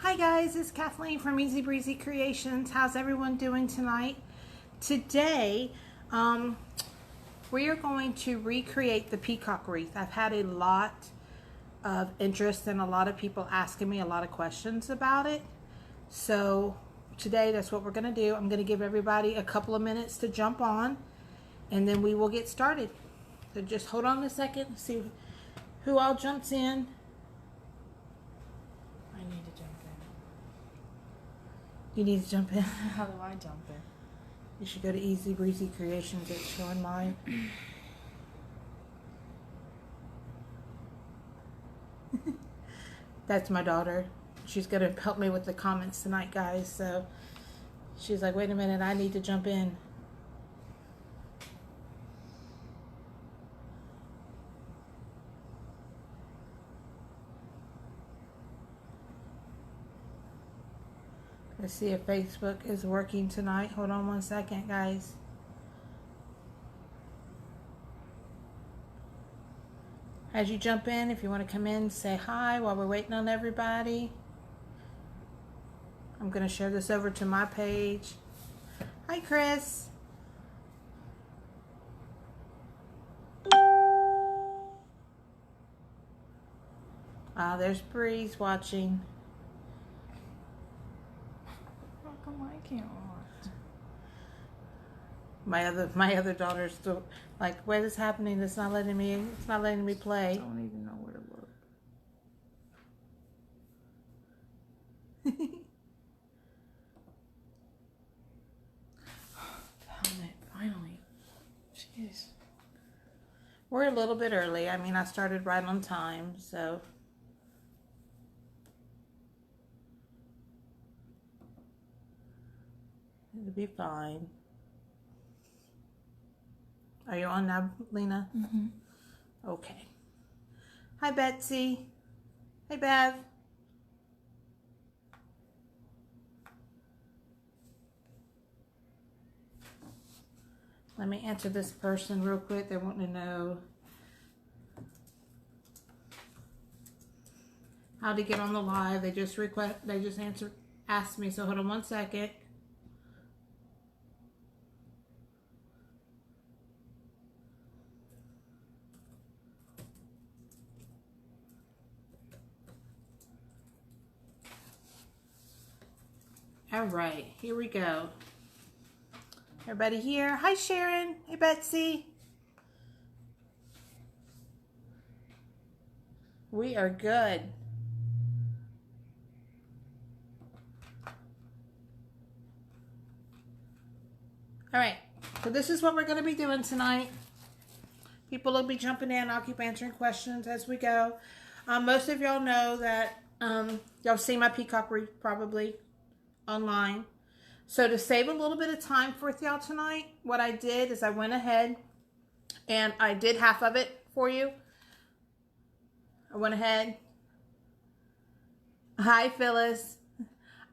Hi guys, it's Kathleen from Breezy Creations. How's everyone doing tonight? Today, we are going to recreate the peacock wreath. I've had a lot of interest and a lot of people asking me a lot of questions about it. So today, that's what we're going to do. I'm going to give everybody a couple of minutes to jump on, and then we will get started. So just hold on a second, see who all jumps in. I need to jump in. You need to jump in. How do I jump in? You should go to Breezy Creations. It's showing mine. That's my daughter. She's going to help me with the comments tonight, guys. So she's like, wait a minute, I need to jump in. Let's see if Facebook is working tonight. Hold on one second, guys. As you jump in, if you want to come in, say hi while we're waiting on everybody. I'm going to share this over to my page. Hi, Chris. There's Breeze watching. I can't watch. My other daughter's still like, what is happening? It's not letting me play. I don't even know where to look. Found it, finally. Jeez. We're a little bit early. I mean, I started right on time, so. It'll be fine. Are you on now, Lena? Mm-hmm. Okay. Hi, Betsy. Hey, Bev. Let me answer this person real quick. They want to know how to get on the live. They just asked me. So hold on one second. All right, here we go. Everybody here? Hi, Sharon. Hey, Betsy. We are good. All right, so this is what we're going to be doing tonight. People will be jumping in. I'll keep answering questions as we go. Most of y'all know that y'all see my peacock wreath probably online. So to save a little bit of time for y'all tonight, what I did is I went ahead and I did half of it for you. I went ahead. Hi, Phyllis.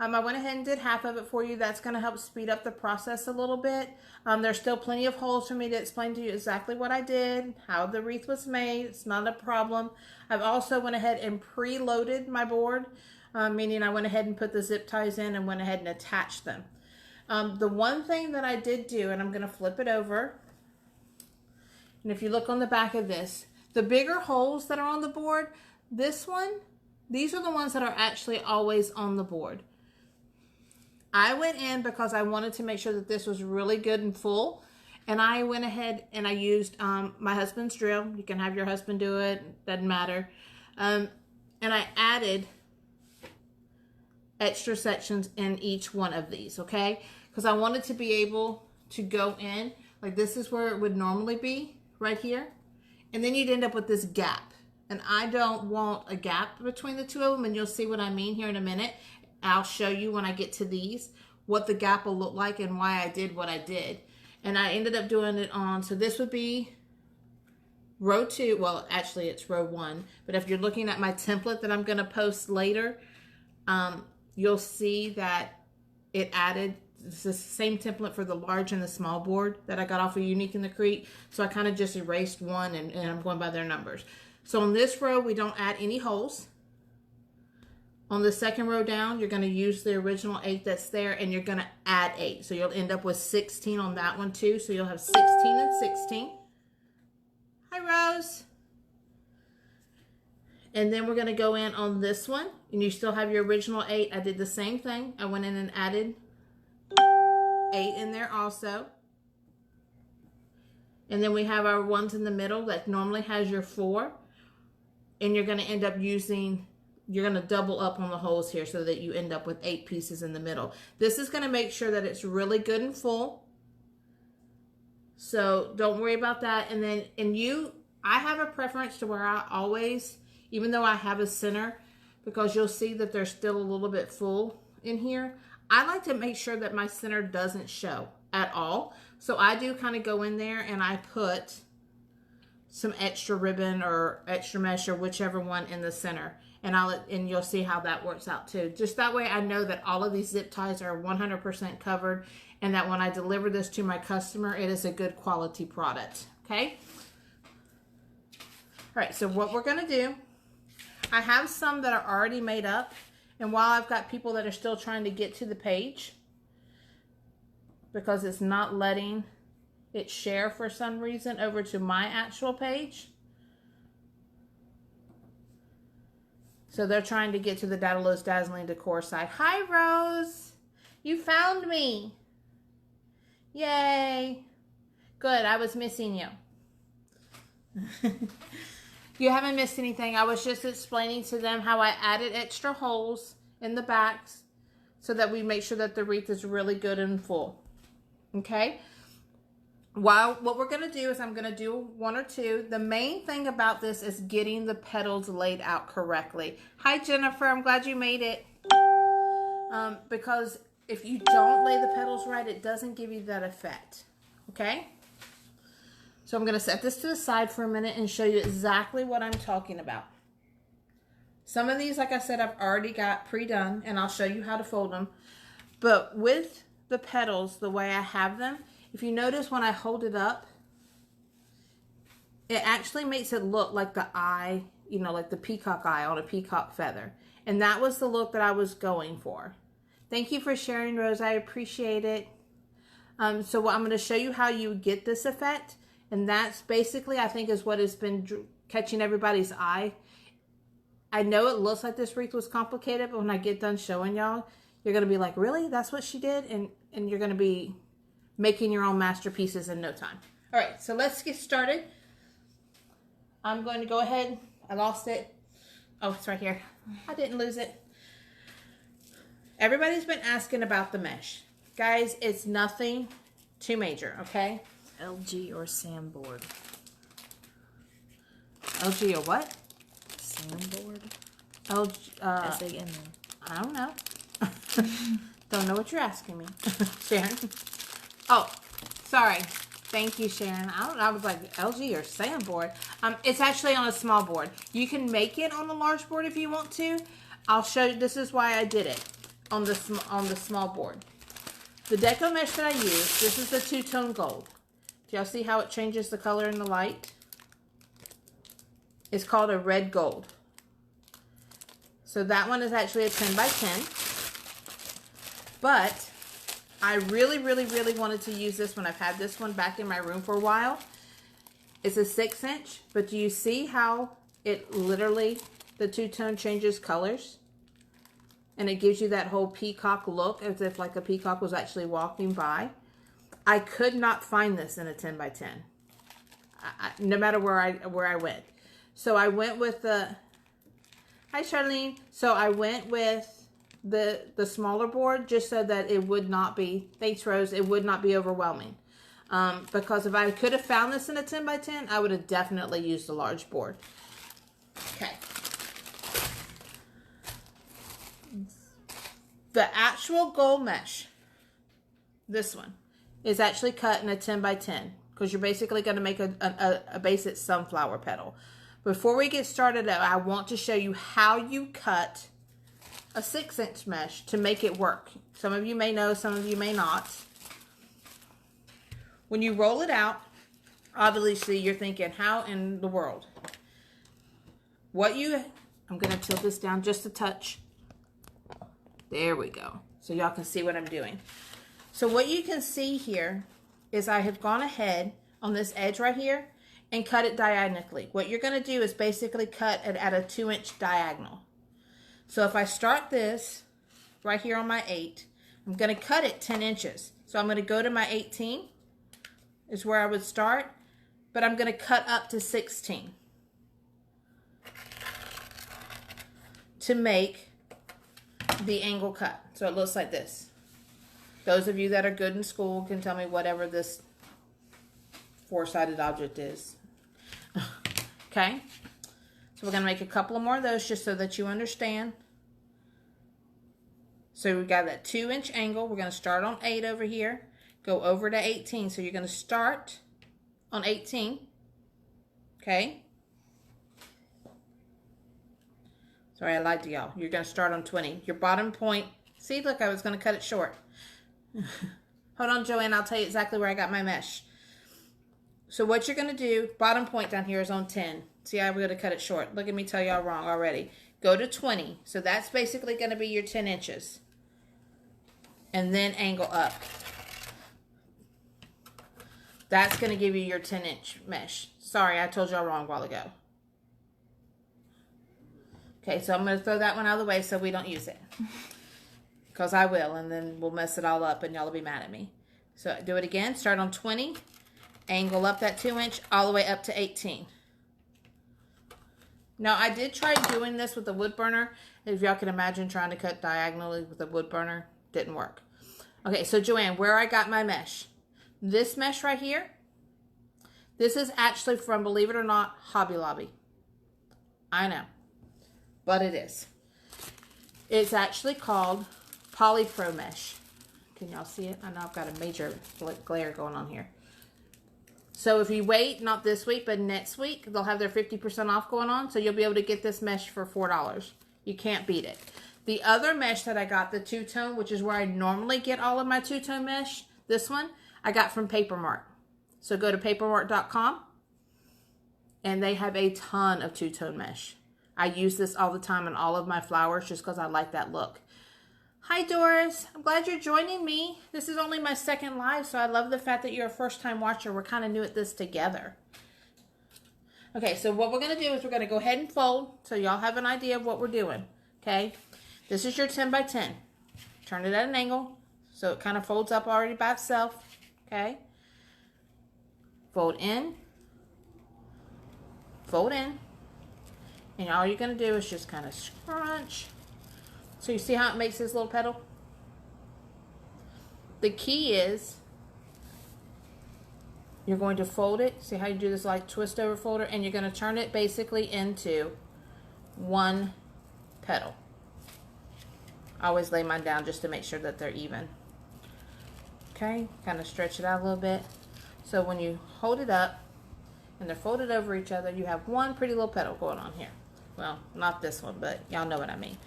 I went ahead and did half of it for you. That's going to help speed up the process a little bit. There's still plenty of holes for me to explain to you exactly what I did, how the wreath was made. It's not a problem. I've also went ahead and preloaded my board, meaning I went ahead and put the zip ties in and went ahead and attached them. The one thing that I did do, and I'm going to flip it over, and if you look on the back of this, the bigger holes that are on the board, these are the ones that are actually always on the board. I went in because I wanted to make sure that this was really good and full, and I went ahead and I used my husband's drill. You can have your husband do it, doesn't matter. And I added extra sections in each one of these, okay? Because I wanted to be able to go in, like this is where it would normally be, right here. And then you'd end up with this gap. And I don't want a gap between the two of them, and you'll see what I mean here in a minute. I'll show you when I get to these what the gap will look like and why I did what I did. And I ended up doing it on, so this would be row 2. Well, actually it's row 1. But if you're looking at my template that I'm going to post later, you'll see that it added it's the same template for the large and the small board that I got off of Unique in the Creek. So I kind of just erased one and I'm going by their numbers. So on this row, we don't add any holes. On the second row down, you're going to use the original 8 that's there, and you're going to add 8. So you'll end up with 16 on that one too. So you'll have 16 and 16. Hi, Rose. And then we're going to go in on this one, and you still have your original 8. I did the same thing. I went in and added 8 in there also. And then we have our ones in the middle that normally has your 4. And you're going to end up using, you're going to double up on the holes here so that you end up with 8 pieces in the middle. This is going to make sure that it's really good and full. So don't worry about that. And then, I have a preference to where I always, even though I have a center, because you'll see that they're still a little bit full in here, I like to make sure that my center doesn't show at all. So I do kind of go in there and I put some extra ribbon or extra mesh or whichever one in the center. And you'll see how that works out too. Just that way I know that all of these zip ties are 100% covered, and that when I deliver this to my customer, it is a good quality product. Okay? All right, so what we're going to do, I have some that are already made up, and while I've got people that are still trying to get to the page because it's not letting it share for some reason over to my actual page. So they're trying to get to the Daedalus Dazzling Decor side. Hi, Rose. You found me. Yay. Good, I was missing you. You haven't missed anything. I was just explaining to them how I added extra holes in the backs so that we make sure that the wreath is really good and full. Okay? What we're going to do is I'm going to do 1 or 2. The main thing about this is getting the petals laid out correctly. Hi, Jennifer. I'm glad you made it. Because if you don't lay the petals right, it doesn't give you that effect. Okay? So I'm going to set this to the side for a minute and show you exactly what I'm talking about. Some of these, like I said, I've already got pre-done, and I'll show you how to fold them. But with the petals, the way I have them, if you notice when I hold it up, it actually makes it look like the eye, you know, like the peacock eye on a peacock feather. And that was the look that I was going for. Thank you for sharing, Rose. I appreciate it. So I'm going to show you how you get this effect. And that's basically, I think, is what has been catching everybody's eye. I know it looks like this wreath was complicated, but when I get done showing y'all, you're going to be like, really? That's what she did? And you're going to be making your own masterpieces in no time. All right, so let's get started. I'm going to go ahead. I lost it. Oh, it's right here. I didn't lose it. Everybody's been asking about the mesh. Guys, it's nothing too major, okay? LG or sandboard? LG or what? Sandboard? LG, S-A-N-N. I don't know. Don't know what you're asking me. Sharon. Oh, sorry. Thank you, Sharon. I was like, LG or sandboard. It's actually on a small board. You can make it on a large board if you want to. I'll show you. This is why I did it on the small board. The deco mesh that I use, this is the two-tone gold. Do y'all see how it changes the color in the light? It's called a red gold. So that one is actually a 10 by 10. But I really, really, really wanted to use this one. I've had this one back in my room for a while. It's a 6-inch, but do you see how it literally, the two-tone changes colors? And it gives you that whole peacock look, as if like a peacock was actually walking by. I could not find this in a 10 by 10. No matter where I went. So I went with the, hi Charlene. So I went with the smaller board just so that it would not be, thanks Rose, it would not be overwhelming. Because if I could have found this in a 10 by 10, I would have definitely used the large board. Okay. The actual gold mesh, this one, is actually cut in a 10 by 10 because you're basically going to make a basic sunflower petal. Before we get started, I want to show you how you cut a 6-inch mesh to make it work. Some of you may know, some of you may not. When you roll it out, obviously you're thinking, how in the world? I'm going to tilt this down just a touch. There we go. So y'all can see what I'm doing. So what you can see here is I have gone ahead on this edge right here and cut it diagonally. What you're going to do is basically cut it at a 2-inch diagonal. So if I start this right here on my 8, I'm going to cut it 10 inches. So I'm going to go to my 18 is where I would start, but I'm going to cut up to 16 to make the angle cut. So it looks like this. Those of you that are good in school can tell me whatever this 4-sided object is. Okay, so we're going to make a couple of more of those just so that you understand. So we got that 2-inch angle. We're going to start on 8 over here, go over to 18. So you're going to start on 18. Okay. Sorry, I lied to y'all. You're going to start on 20. Your bottom point. See, look, I was going to cut it short. Hold on, Joanne. I'll tell you exactly where I got my mesh. So what you're going to do, bottom point down here is on 10. See, I was going to cut it short. Look at me tell y'all wrong already. Go to 20. So that's basically going to be your 10 inches. And then angle up. That's going to give you your 10-inch mesh. Sorry, I told y'all wrong a while ago. Okay, so I'm going to throw that one out of the way so we don't use it. Because I will, and then we'll mess it all up and y'all will be mad at me. So do it again. Start on 20. Angle up that 2-inch all the way up to 18. Now, I did try doing this with a wood burner. If y'all can imagine trying to cut diagonally with a wood burner, didn't work. Okay, so Joanne, where I got my mesh. This mesh right here, this is actually from, believe it or not, Hobby Lobby. I know, but it is. It's actually called Polypro Mesh. Can y'all see it? I know I've got a major glare going on here. So if you wait, not this week, but next week, they'll have their 50% off going on. So you'll be able to get this mesh for $4. You can't beat it. The other mesh that I got, the two-tone, which is where I normally get all of my two-tone mesh, this one, I got from Papermart. So go to papermart.com and they have a ton of two-tone mesh. I use this all the time on all of my flowers just because I like that look. Hi Doris, I'm glad you're joining me. This is only my second live, so I love the fact that you're a first-time watcher. We're kind of new at this together. Okay, so what we're going to do is we're going to go ahead and fold so y'all have an idea of what we're doing. Okay, this is your 10 by 10. Turn it at an angle so it kind of folds up already by itself. Okay, fold in, and all you're going to do is just kind of scrunch. So you see how it makes this little petal? The key is you're going to fold it. See how you do this like twist over folder? And you're going to turn it basically into one petal. I always lay mine down just to make sure that they're even. Okay, kind of stretch it out a little bit. So when you hold it up and they're folded over each other, you have one pretty little petal going on here. Well, not this one, but y'all know what I mean.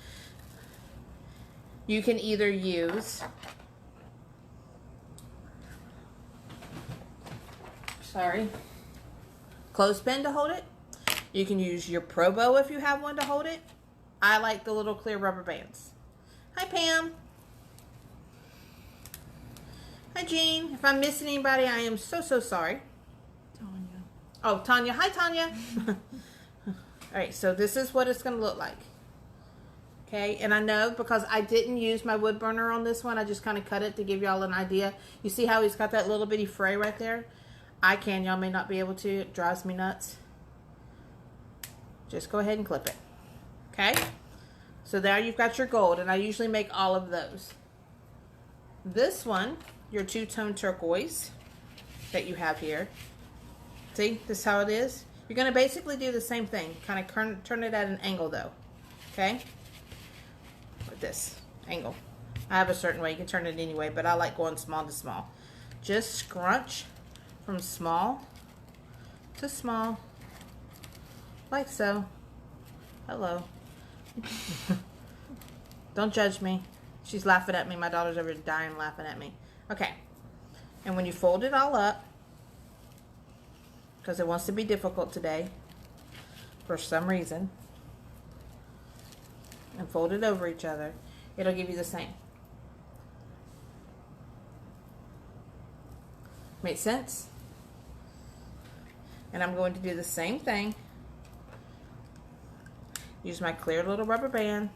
You can either use, clothespin to hold it. You can use your Pro Bow if you have one to hold it. I like the little clear rubber bands. Hi, Pam. Hi, Jean. If I'm missing anybody, I am so sorry. Tanya. Oh, Tanya. Hi, Tanya. All right, so this is what it's going to look like. Okay, and I know because I didn't use my wood burner on this one, I just kind of cut it to give y'all an idea. You see how he's got that little bitty fray right there? I can, y'all may not be able to. It drives me nuts. Just go ahead and clip it. Okay, so there you've got your gold, and I usually make all of those. This one, your two-tone turquoise that you have here. See, this is how it is. You're going to basically do the same thing. Kind of turn it at an angle though. Okay? With this angle. I have a certain way. You can turn it anyway, but I like going small to small. Just scrunch from small to small. Like so. Hello. Don't judge me. She's laughing at me. My daughter's over dying laughing at me. Okay. And when you fold it all up, because it wants to be difficult today for some reason, and fold it over each other, it'll give you the same. Make sense? And I'm going to do the same thing. Use my clear little rubber band.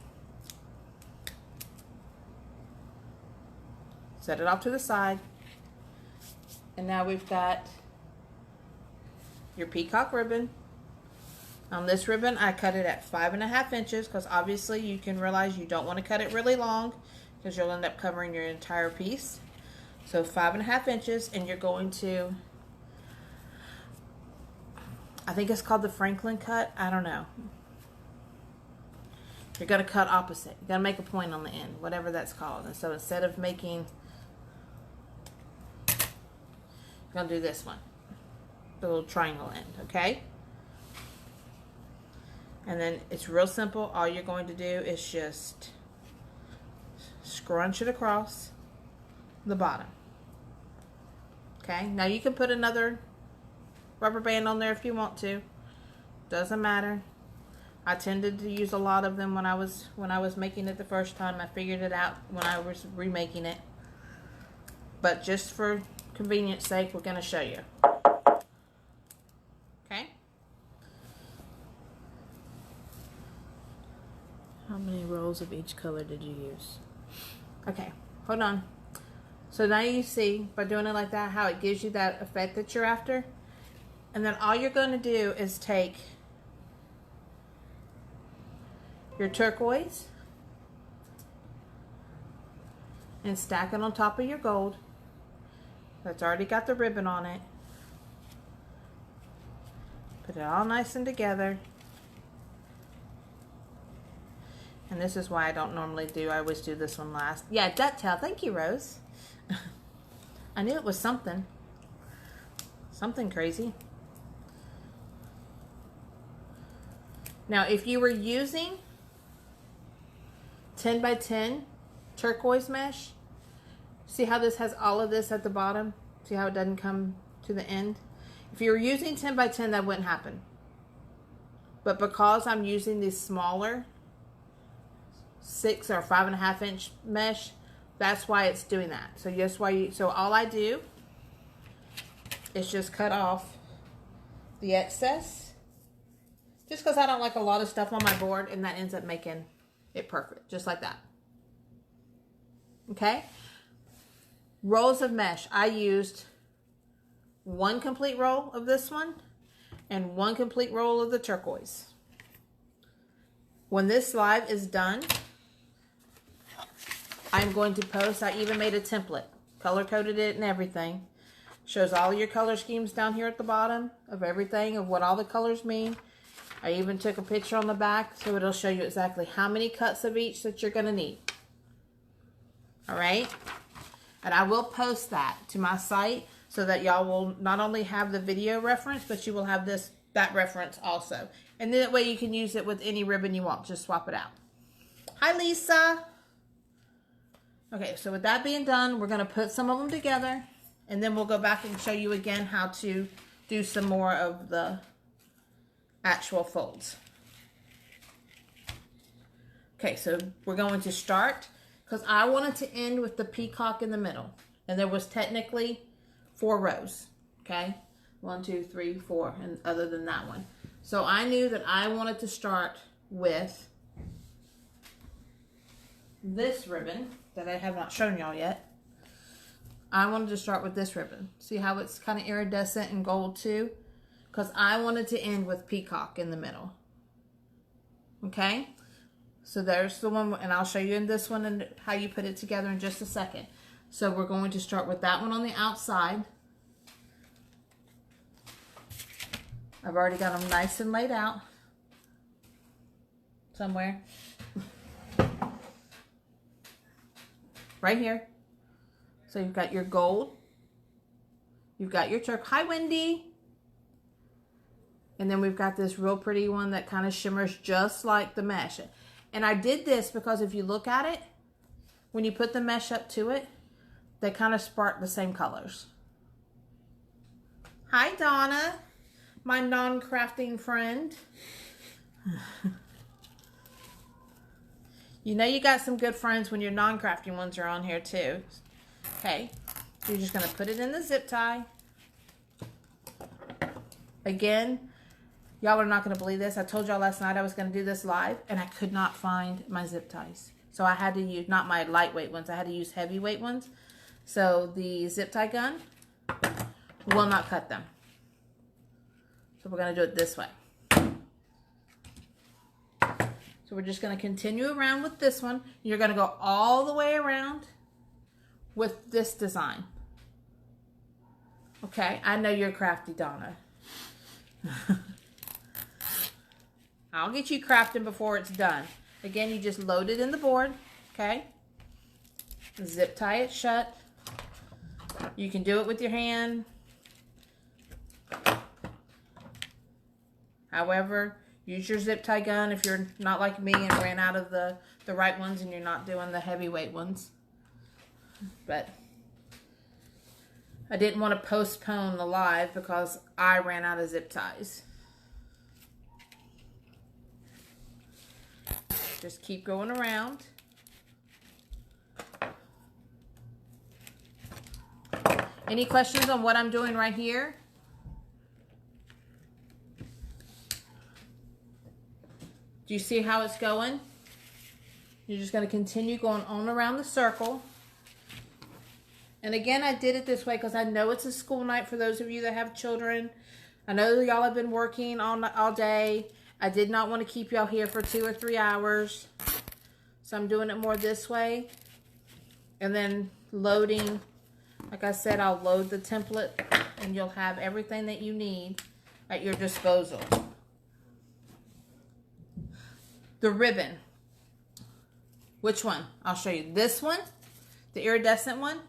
Set it off to the side. And now we've got your peacock ribbon. On this ribbon, I cut it at 5.5 inches because obviously you can realize you don't want to cut it really long because you'll end up covering your entire piece. So 5.5 inches, and you're going to, I think it's called the Franklin cut. I don't know. You're going to cut opposite. You're going to make a point on the end, whatever that's called. And so instead of making, you're going to do this one, the little triangle end, okay? And then it's real simple. All you're going to do is just scrunch it across the bottom. Okay, now you can put another rubber band on there if you want to. Doesn't matter. I tended to use a lot of them when I was making it the first time. I figured it out when I was remaking it. But just for convenience sake, we're going to show you. Okay? How many rolls of each color did you use? Okay, hold on. So now you see, by doing it like that, how it gives you that effect that you're after. And then all you're going to do is take your turquoise and stack it on top of your gold. That's already got the ribbon on it. Put it all nice and together. And this is why I don't normally do, I always do this one last. Yeah, ducktail. Thank you, Rose. I knew it was something. Something crazy. Now, if you were using 10 by 10 turquoise mesh, see how this has all of this at the bottom? See how it doesn't come to the end? If you were using 10 by 10, that wouldn't happen. But because I'm using these smaller 6 or 5.5 inch mesh, that's why it's doing that. So that's why you, so all I do is just cut off the excess, just because I don't like a lot of stuff on my board, and that ends up making it perfect, just like that. Okay? Rolls of mesh. I used 1 complete roll of this one and 1 complete roll of the turquoise. When this live is done, I'm going to post, I even made a template, color coded it and everything. Shows all your color schemes down here at the bottom of everything, of what all the colors mean. I even took a picture on the back so it'll show you exactly how many cuts of each that you're going to need. All right? And I will post that to my site so that y'all will not only have the video reference, but you will have that reference also. And that way you can use it with any ribbon you want. Just swap it out. Hi, Lisa. Okay, so with that being done, we're going to put some of them together, and then we'll go back and show you again how to do some more of the actual folds. Okay, so we're going to start, because I wanted to end with the peacock in the middle, and there was technically 4 rows, okay? 1, 2, 3, 4, and other than that one. So I knew that I wanted to start with this ribbon that I have not shown y'all yet. I wanted to start with this ribbon. See how it's kind of iridescent and gold too? Because I wanted to end with peacock in the middle. Okay? So there's the one, and I'll show you in this one and how you put it together in just a second. So we're going to start with that one on the outside. I've already got them nice and laid out somewhere. Right here. So you've got your gold. You've got your turquoise. Hi, Wendy. And then we've got this real pretty one that kind of shimmers just like the mesh. And I did this because if you look at it, when you put the mesh up to it, they kind of spark the same colors. Hi, Donna, my non-crafting friend. You know you got some good friends when your non-crafting ones are on here too. Okay, so you're just going to put it in the zip tie. Again, y'all are not going to believe this. I told y'all last night I was going to do this live, and I could not find my zip ties. So I had to use, not my lightweight ones, I had to use heavyweight ones. So the zip tie gun will not cut them. So we're going to do it this way. So we're just going to continue around with this one. You're going to go all the way around with this design. Okay, I know you're crafty, Donna. I'll get you crafting before it's done. Again, you just load it in the board, okay? Zip tie it shut. You can do it with your hand. However, use your zip tie gun if you're not like me and ran out of the right ones and you're not doing the heavyweight ones. But I didn't want to postpone the live because I ran out of zip ties. Just keep going around. Any questions on what I'm doing right here? Do you see how it's going? You're just going to continue going on around the circle. And again, I did it this way because I know it's a school night for those of you that have children. I know y'all have been working all day. I did not want to keep y'all here for 2 or 3 hours. So I'm doing it more this way. And then loading. Like I said, I'll load the template and you'll have everything that you need at your disposal. The ribbon. Which one? I'll show you. This one, the iridescent one.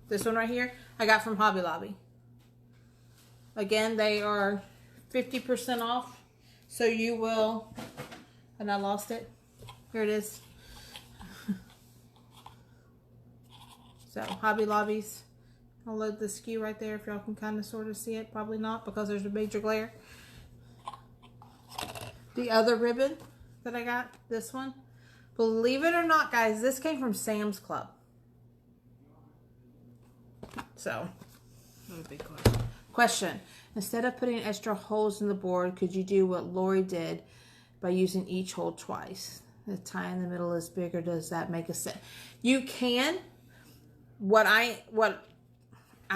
This one right here, I got from Hobby Lobby. Again, they are 50% off. So you will, and I lost it. Here it is. So Hobby Lobby's. I'll load the SKU right there if y'all can kind of sort of see it. Probably not because there's a major glare. The other ribbon that I got, this one. Believe it or not, guys, this came from Sam's Club. So, big question. Instead of putting extra holes in the board, could you do what Lori did by using each hole twice? The tie in the middle is bigger. Does that make a sense? You can. What I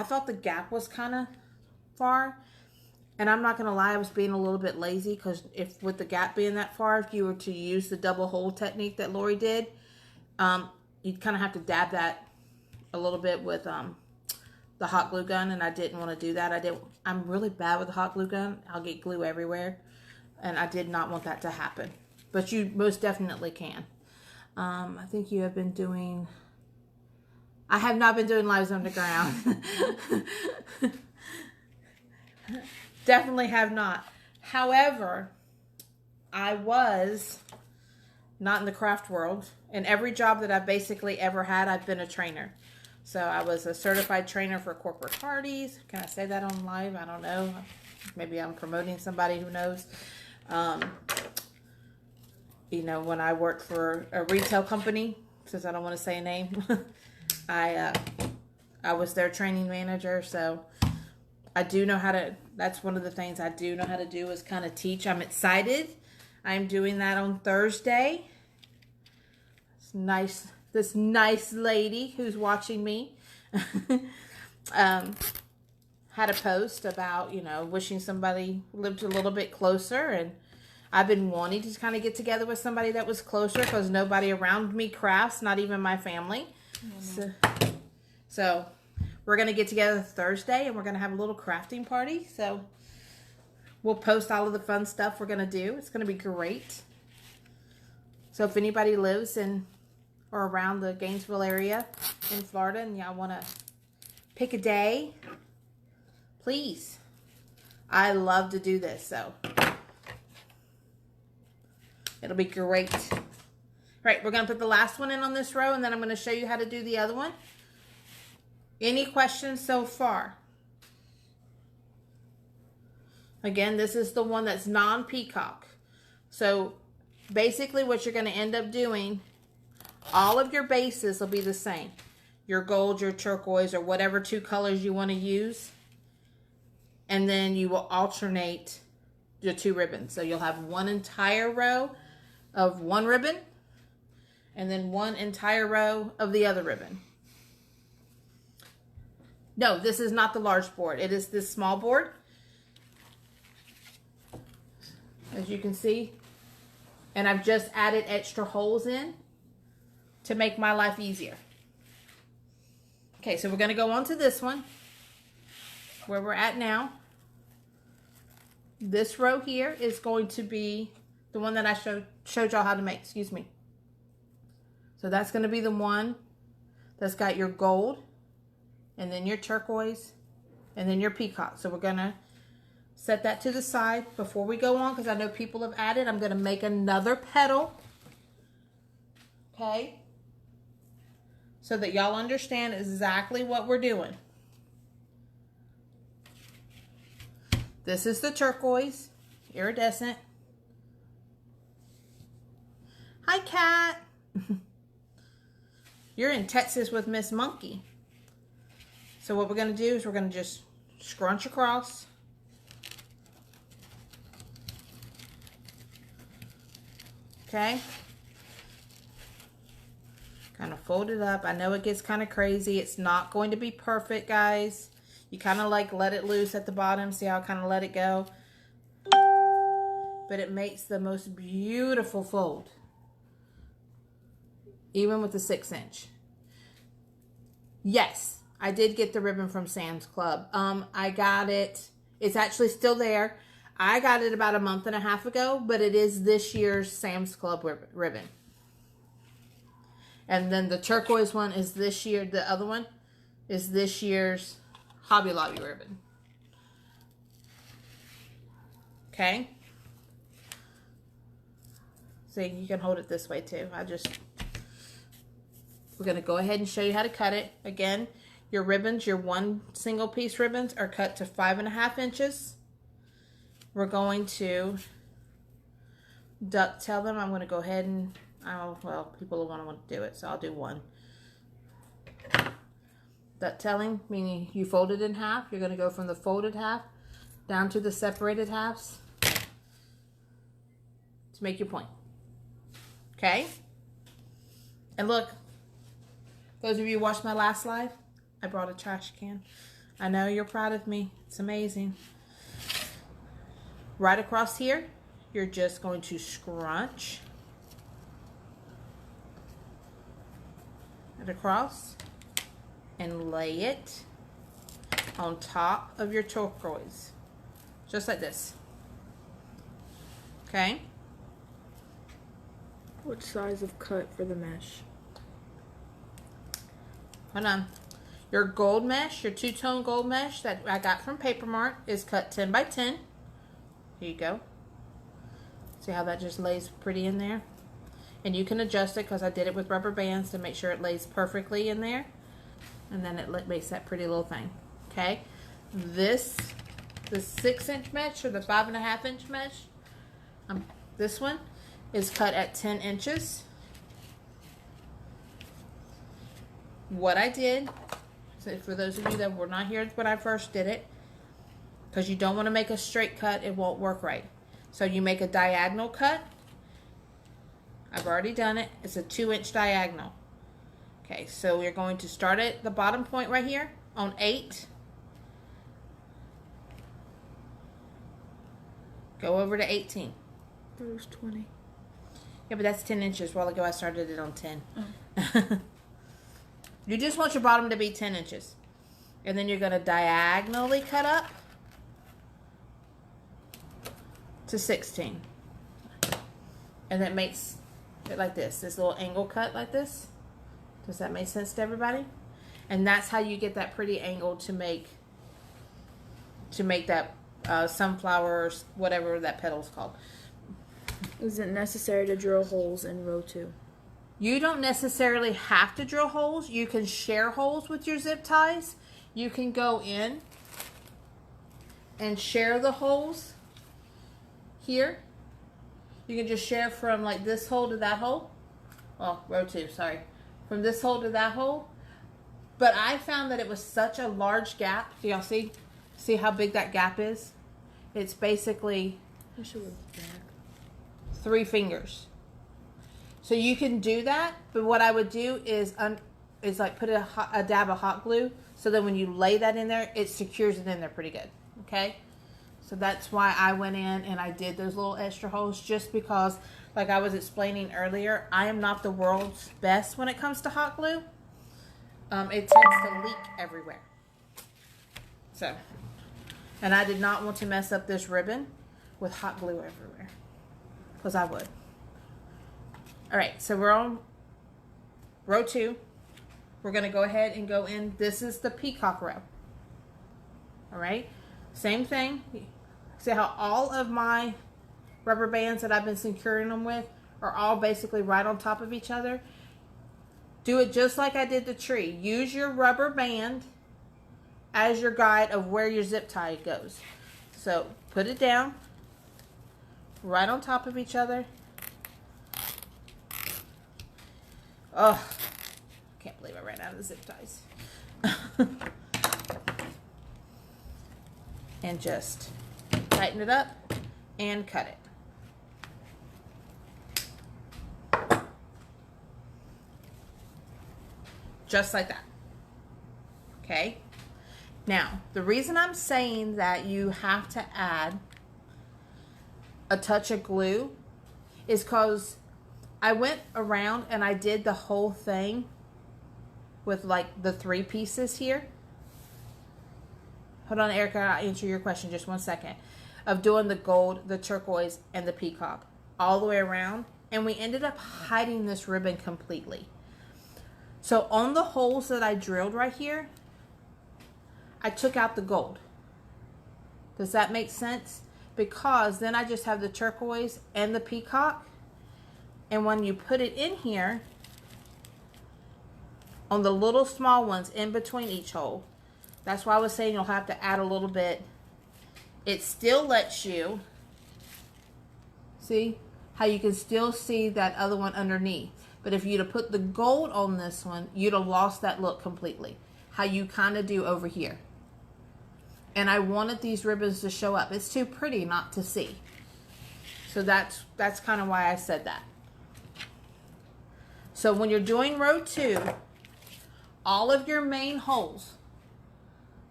thought the gap was kind of far. And I'm not going to lie, I was being a little bit lazy because if with the gap being that far, if you were to use the double hole technique that Lori did, you'd kind of have to dab that a little bit with the hot glue gun, and I didn't want to do that. I'm really bad with the hot glue gun. I'll get glue everywhere, and I did not want that to happen. But you most definitely can. I think you have been doing... I have not been doing lives underground. Definitely have not. However, I was not in the craft world. In every job that I've basically ever had, I've been a trainer. So I was a certified trainer for corporate parties. Can I say that on live? I don't know. Maybe I'm promoting somebody who knows. You know, when I worked for a retail company, since I don't want to say a name, I was their training manager. So I do know how to, that's one of the things I do know how to do is kind of teach. I'm excited. I'm doing that on Thursday. It's nice. This nice lady who's watching me had a post about, you know, wishing somebody lived a little bit closer. And I've been wanting to kind of get together with somebody that was closer because nobody around me crafts, not even my family. So we're going to get together Thursday and we're going to have a little crafting party. So we'll post all of the fun stuff we're going to do. It's going to be great. So if anybody lives in or around the Gainesville area in Florida and y'all want to pick a day, please. I love to do this, so it'll be great. Right, we're going to put the last one in on this row, and then I'm going to show you how to do the other one. Any questions so far? Again, this is the one that's non-peacock. So basically what you're going to end up doing, all of your bases will be the same. Your gold, your turquoise, or whatever 2 colors you want to use. And then you will alternate your 2 ribbons. So you'll have one entire row of one ribbon and then one entire row of the other ribbon. No, this is not the large board. It is this small board. As you can see. And I've just added extra holes in to make my life easier. Okay, so we're going to go on to this one, where we're at now. This row here is going to be the one that I showed y'all how to make, excuse me. So that's going to be the one that's got your gold, and then your turquoise, and then your peacock. So we're going to set that to the side before we go on, because I know people have added. I'm going to make another petal. Okay? So that y'all understand exactly what we're doing. This is the turquoise, iridescent. Hi, Cat. You're in Texas with Miss Monkey. So what we're going to do is we're going to just scrunch across. Okay. Kind of fold it up. I know it gets kind of crazy. It's not going to be perfect, guys. You kind of like let it loose at the bottom. See how I kind of let it go? But it makes the most beautiful fold. Even with the 6-inch. Yes, I did get the ribbon from Sam's Club. I got it. It's actually still there. I got it about a month and a half ago, but it is this year's Sam's Club ribbon. And then the turquoise one is this year. The other one is this year's Hobby Lobby ribbon. Okay. See, you can hold it this way too. We're going to go ahead and show you how to cut it. Again, your ribbons, your 1 single piece ribbons are cut to 5.5 inches. We're going to ducktail them. I'm going to go ahead and, well, people will want to do it, so I'll do 1. Ducktailing, meaning you fold it in half. You're going to go from the folded half down to the separated halves to make your point. Okay? And look, those of you who watched my last live, I brought a trash can. I know you're proud of me. It's amazing. Right across here, you're just going to scrunch it across and lay it on top of your turquoise. Just like this. Okay? What size of cut for the mesh? Hold on. Your gold mesh, your 2-tone gold mesh that I got from Paper Mart is cut 10 by 10. Here you go. See how that just lays pretty in there? And you can adjust it because I did it with rubber bands to make sure it lays perfectly in there. And then it makes that pretty little thing. Okay? The 6-inch mesh or the 5.5-inch mesh, this one is cut at 10 inches. What I did, so for those of you that were not here when I first did it, because you don't want to make a straight cut, it won't work right. So you make a diagonal cut. I've already done it. It's a 2-inch diagonal. Okay, so we're going to start at the bottom point right here on 8. Go over to 18. It was 20. Yeah, but that's 10 inches. A while ago I started it on 10. Oh. You just want your bottom to be 10 inches. And then you're going to diagonally cut up to 16. And that makes it like this little angle cut like this. Does that make sense to everybody? And that's how you get that pretty angle to make that sunflower, whatever that petal's called. Is it necessary to drill holes in row 2? You don't necessarily have to drill holes. You can share holes with your zip ties. You can go in and share the holes here. You can just share from like this hole to that hole. Oh, row 2, sorry. From this hole to that hole. But I found that it was such a large gap. Do y'all see? See how big that gap is? It's basically 3 fingers. So you can do that, but what I would do is like put a dab of hot glue, so that when you lay that in there, it secures it in there pretty good. Okay? So that's why I went in and I did those little extra holes, just because, like I was explaining earlier, I am not the world's best when it comes to hot glue. It tends to leak everywhere. So, and I did not want to mess up this ribbon with hot glue everywhere, because I would. All right, so we're on row 2. We're going to go ahead and go in. This is the peacock row. All right, same thing. See how all of my rubber bands that I've been securing them with are all basically right on top of each other. Do it just like I did the tree. Use your rubber band as your guide of where your zip tie goes. So put it down right on top of each other. Oh, can't believe I ran out of the zip ties. And just tighten it up and cut it. Just like that. Okay? Now, the reason I'm saying that you have to add a touch of glue is because I went around and I did the whole thing with like the 3 pieces here. Hold on, Erica, I'll answer your question just 1 second. Of doing the gold, the turquoise, and the peacock all the way around. And we ended up hiding this ribbon completely. So on the holes that I drilled right here, I took out the gold. Does that make sense? Because then I just have the turquoise and the peacock. And when you put it in here, on the little small ones in between each hole, that's why I was saying you'll have to add a little bit. It still lets you, see how you can still see that other one underneath. But if you'd have put the gold on this one, you'd have lost that look completely. How you kind of do over here. And I wanted these ribbons to show up. It's too pretty not to see. So that's kind of why I said that. So when you're doing row 2, all of your main holes,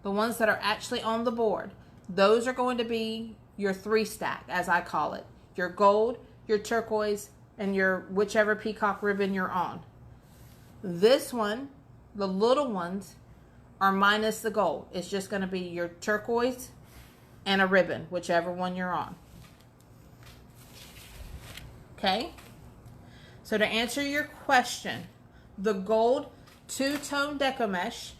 the ones that are actually on the board, those are going to be your 3 stack, as I call it. Your gold, your turquoise, and your whichever peacock ribbon you're on. This one, the little ones, are minus the gold. It's just going to be your turquoise and a ribbon, whichever one you're on. Okay? So to answer your question, the gold 2-tone deco mesh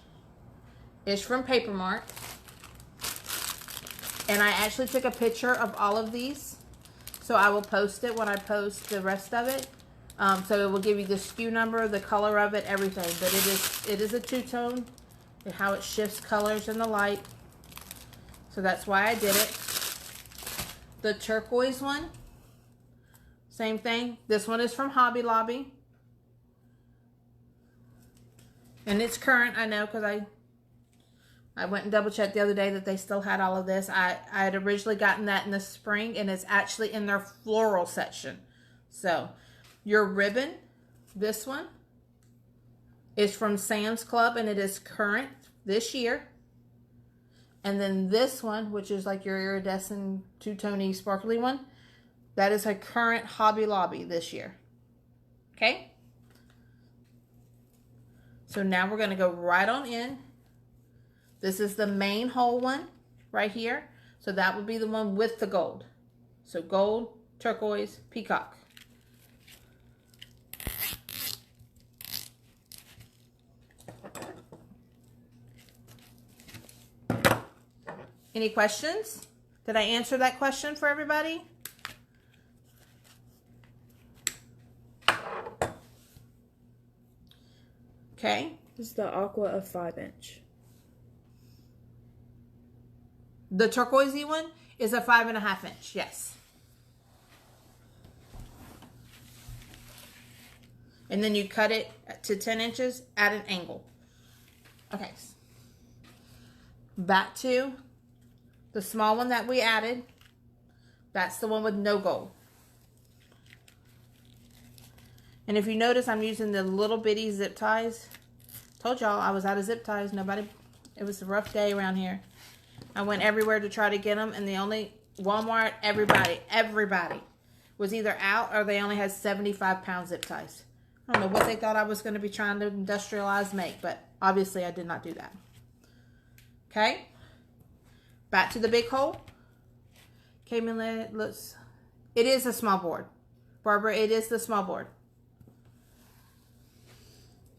is from Paper Mart. And I actually took a picture of all of these. So I will post it when I post the rest of it. So it will give you the SKU number, the color of it, everything. But it is a 2-tone, and how it shifts colors in the light. So that's why I did it. The turquoise one, same thing. This one is from Hobby Lobby. And it's current, I know, because I went and double checked the other day that they still had all of this. I had originally gotten that in the spring, and it's actually in their floral section. So your ribbon, this one, is from Sam's Club, and it is current this year. And then this one, which is like your iridescent 2-tone sparkly one, that is a current Hobby Lobby this year. Okay? So now we're going to go right on in. This is the main hole one right here. So that would be the one with the gold. So gold, turquoise, peacock. Any questions? Did I answer that question for everybody? Okay. This is the aqua of 5-inch. The turquoisey one is a 5.5 inch. Yes. And then you cut it to 10 inches at an angle. Okay. Back to the small one that we added. That's the one with no gold. And if you notice, I'm using the little bitty zip ties. Told y'all I was out of zip ties. It was a rough day around here. I went everywhere to try to get them, and the only Walmart, everybody was either out or they only had 75-pound zip ties. I don't know what they thought I was going to be trying to industrialize make, but obviously I did not do that. Okay. Back to the big hole. Came in there. It is a small board. Barbara, it is the small board.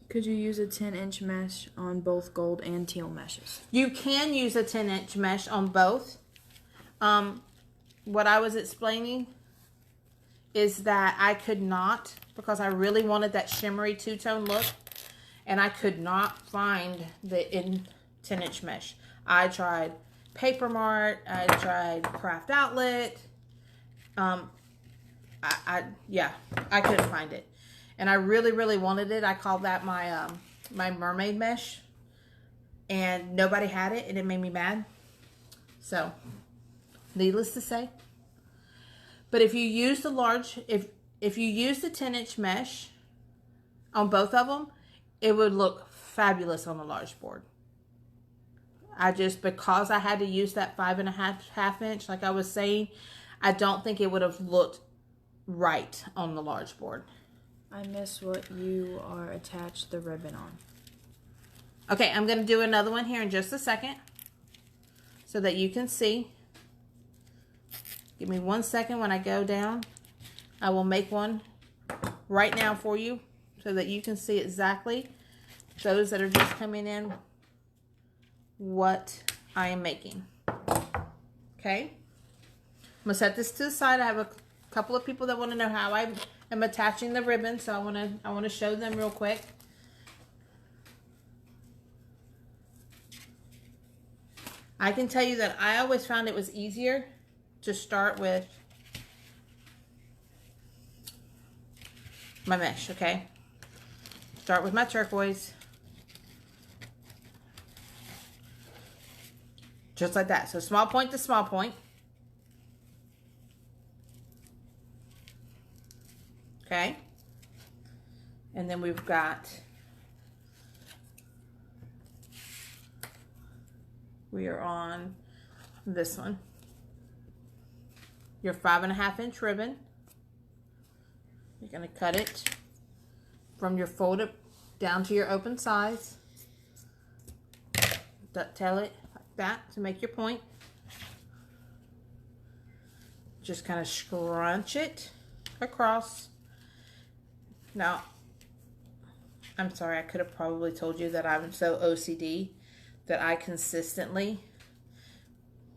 Could you use a 10-inch mesh on both gold and teal meshes? You can use a 10-inch mesh on both. What I was explaining is that I could not, because I really wanted that shimmery two-tone look, and I could not find the 10-inch mesh. I tried Paper Mart, I tried Craft Outlet. I couldn't find it. And I really, really wanted it. I called that my my mermaid mesh. And nobody had it, and it made me mad. So, needless to say. But if you use the if you use the 10-inch mesh on both of them, it would look fabulous on a large board. Because I had to use that 5.5 inch, like I was saying, I don't think it would have looked right on the large board. I miss what you are attached the ribbon on. Okay, I'm going to do another one here in just a second so that you can see. Give me 1 second when I go down. I will make one right now for you so that you can see exactly, those that are just coming in, what I am making. Okay? I'm going to set this to the side. I have a couple of people that want to know how I am attaching the ribbon, so I want to show them real quick. I can tell you that I always found it was easier to start with my mesh, okay? Start with my turquoise. Just like that. So small point to small point. Okay? And then we've got, we are on this one. Your 5.5 inch ribbon. You're going to cut it from your folded down to your open size. Dovetail it like that to make your point. Just kind of scrunch it across. Now, I'm sorry, I could have probably told you that I'm so OCD that I consistently,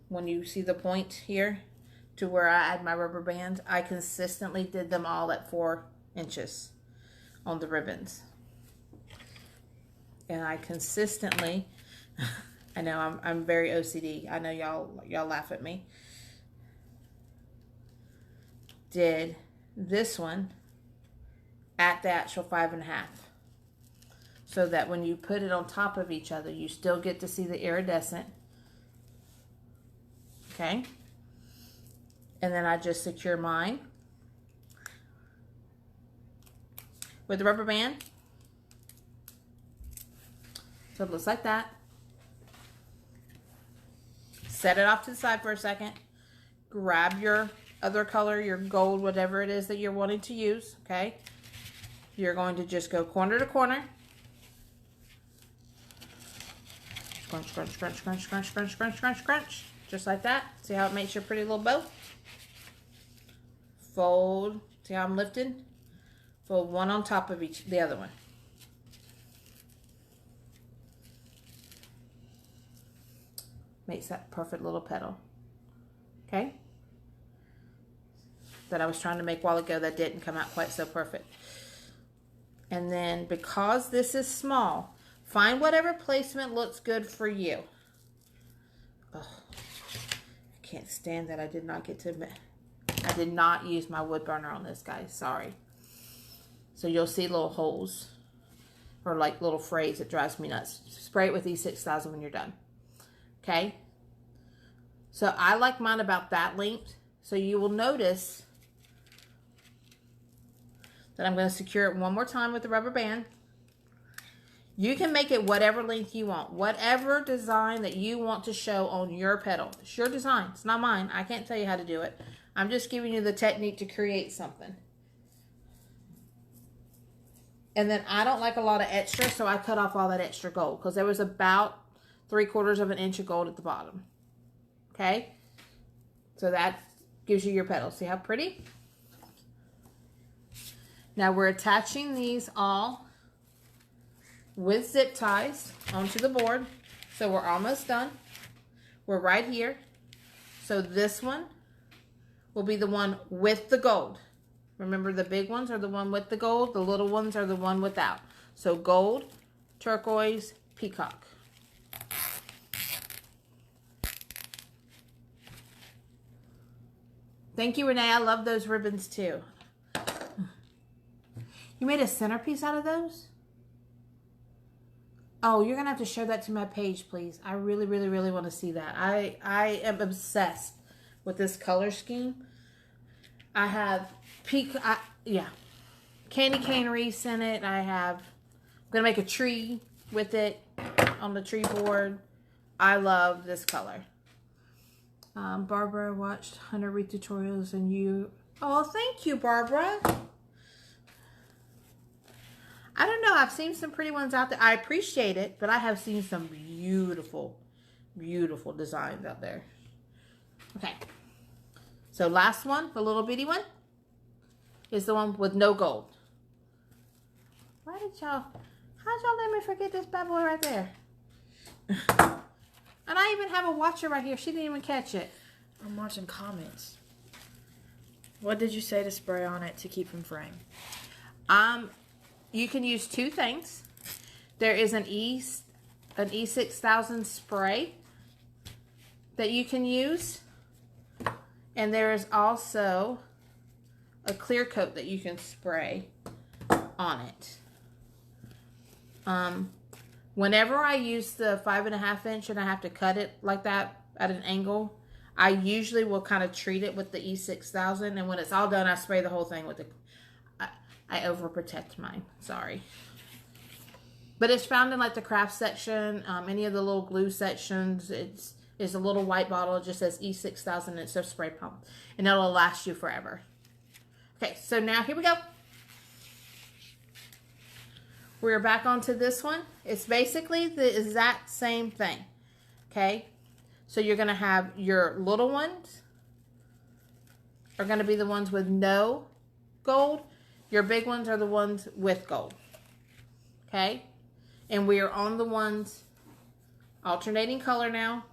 when you see the point here to where I add my rubber band, I consistently did them all at 4 inches on the ribbons. And I consistently, I know I'm very OCD. I know y'all laugh at me. Did this one at the actual 5.5. So that when you put it on top of each other, you still get to see the iridescent. Okay. And then I just secure mine with the rubber band. So it looks like that. Set it off to the side for a second. Grab your other color, your gold, whatever it is that you're wanting to use, okay? You're going to just go corner to corner. Scrunch, scrunch, scrunch, scrunch, scrunch, scrunch, scrunch, scrunch, scrunch. Just like that. See how it makes your pretty little bow? Fold. See how I'm lifting? Fold one on top of the other one. Makes that perfect little petal. Okay? That I was trying to make a while ago that didn't come out quite so perfect. And then because this is small, find whatever placement looks good for you. Oh, I can't stand that I did not use my wood burner on this, guys. Sorry. So you'll see little holes or like little frays. It drives me nuts. Spray it with E6000 when you're done. Okay. So I like mine about that length. So you will notice that I'm going to secure it one more time with the rubber band. You can make it whatever length you want. Whatever design that you want to show on your petal. It's your design. It's not mine. I can't tell you how to do it. I'm just giving you the technique to create something. And then I don't like a lot of extra, so I cut off all that extra gold because there was about 3/4 of an inch of gold at the bottom. Okay? So that gives you your petal. See how pretty? Now we're attaching these all with zip ties onto the board. So we're almost done. We're right here. So this one will be the one with the gold. Remember, the big ones are the one with the gold. The little ones are the one without. So gold, turquoise, peacock. Thank you, Renee. I love those ribbons too. You made a centerpiece out of those? Oh, you're going to have to show that to my page, please. I really, really, really want to see that. I am obsessed with this color scheme. I have candy cane wreaths in it. I'm going to make a tree with it on the tree board. I love this color. Barbara watched 100 wreath tutorials and you... Oh, thank you, Barbara. I don't know. I've seen some pretty ones out there. I appreciate it, but I have seen some beautiful, beautiful designs out there. Okay. So last one, the little bitty one, is the one with no gold. How'd y'all let me forget this bad boy right there? And I even have a watcher right here. She didn't even catch it. I'm watching comments. What did you say to spray on it to keep from fraying? You can use two things. There is an E6000 spray that you can use. And there is also a clear coat that you can spray on it. Whenever I use the 5.5 inch and I have to cut it like that at an angle, I usually will kind of treat it with the E6000. And when it's all done, I spray the whole thing with the... I overprotect mine. Sorry. But it's found in like the craft section, any of the little glue sections. It's a little white bottle. It just says E6000 and it's a spray pump. And it'll last you forever. Okay, so now here we go. We're back onto this one. It's basically the exact same thing. Okay, so you're going to have your little ones are going to be the ones with no gold. Your big ones are the ones with gold. Okay, and we are on the ones alternating color now.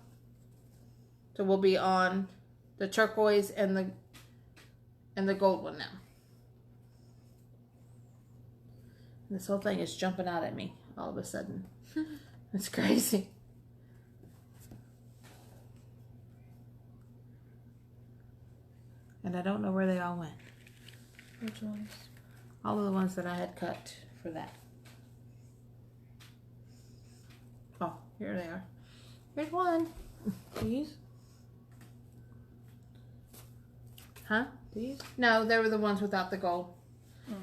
So we'll be on the turquoise and the gold one now. This whole thing is jumping out at me all of a sudden. It's crazy. And I don't know where they all went. Which ones? All of the ones that I had cut for that. Oh, here they are. Here's one. These? Huh? These? No, they were the ones without the gold. Oh.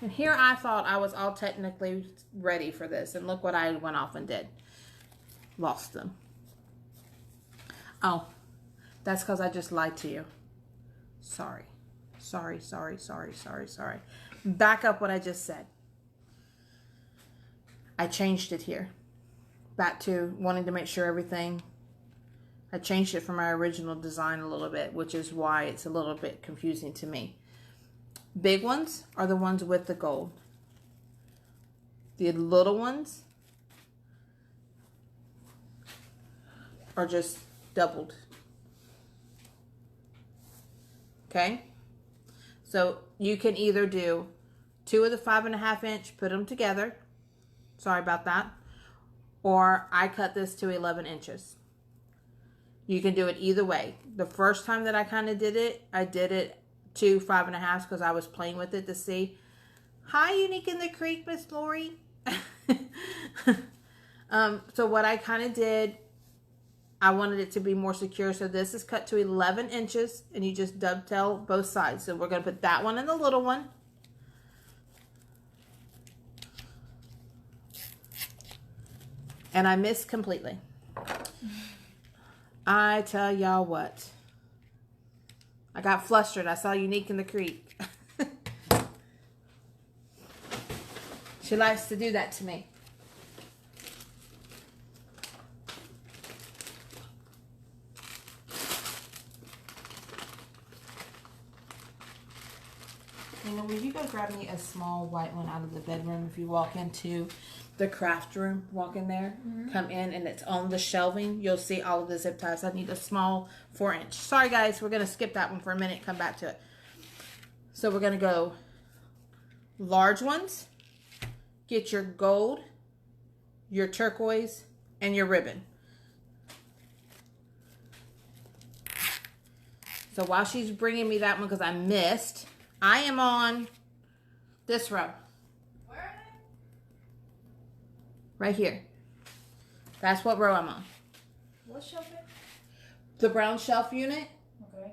And here I thought I was all technically ready for this. And look what I went off and did. Lost them. Oh, that's because I just lied to you. Sorry. Sorry. Back up what I just said. I changed it here. Back to wanting to make sure everything... I changed it from my original design a little bit, which is why it's a little bit confusing to me. Big ones are the ones with the gold. The little ones are just doubled. Okay? So you can either do 2 of the 5.5 inch, put them together. Sorry about that. Or I cut this to 11 inches. You can do it either way. The first time that I kind of did it, I did it 2 5.5s because I was playing with it to see. Hi, Unique in the Creek, Miss Lori. So what I kind of did, I wanted it to be more secure. So this is cut to 11 inches and you just dovetail both sides. So we're going to put that one in the little one. And I missed completely. I tell y'all what. I got flustered. I saw Unique in the Creek. She likes to do that to me. You know, will you go grab me a small white one out of the bedroom if you walk into the craft room? Walk in there, come in, and it's on the shelving. You'll see all of the zip ties. I need a small 4-inch. Sorry, guys. We're going to skip that one for a minute. Come back to it. So we're going to go large ones. Get your gold, your turquoise, and your ribbon. So while she's bringing me that one, because I missed, I am on this row. Where are they? Right here. That's what row I'm on. What shelf it? The brown shelf unit. Okay.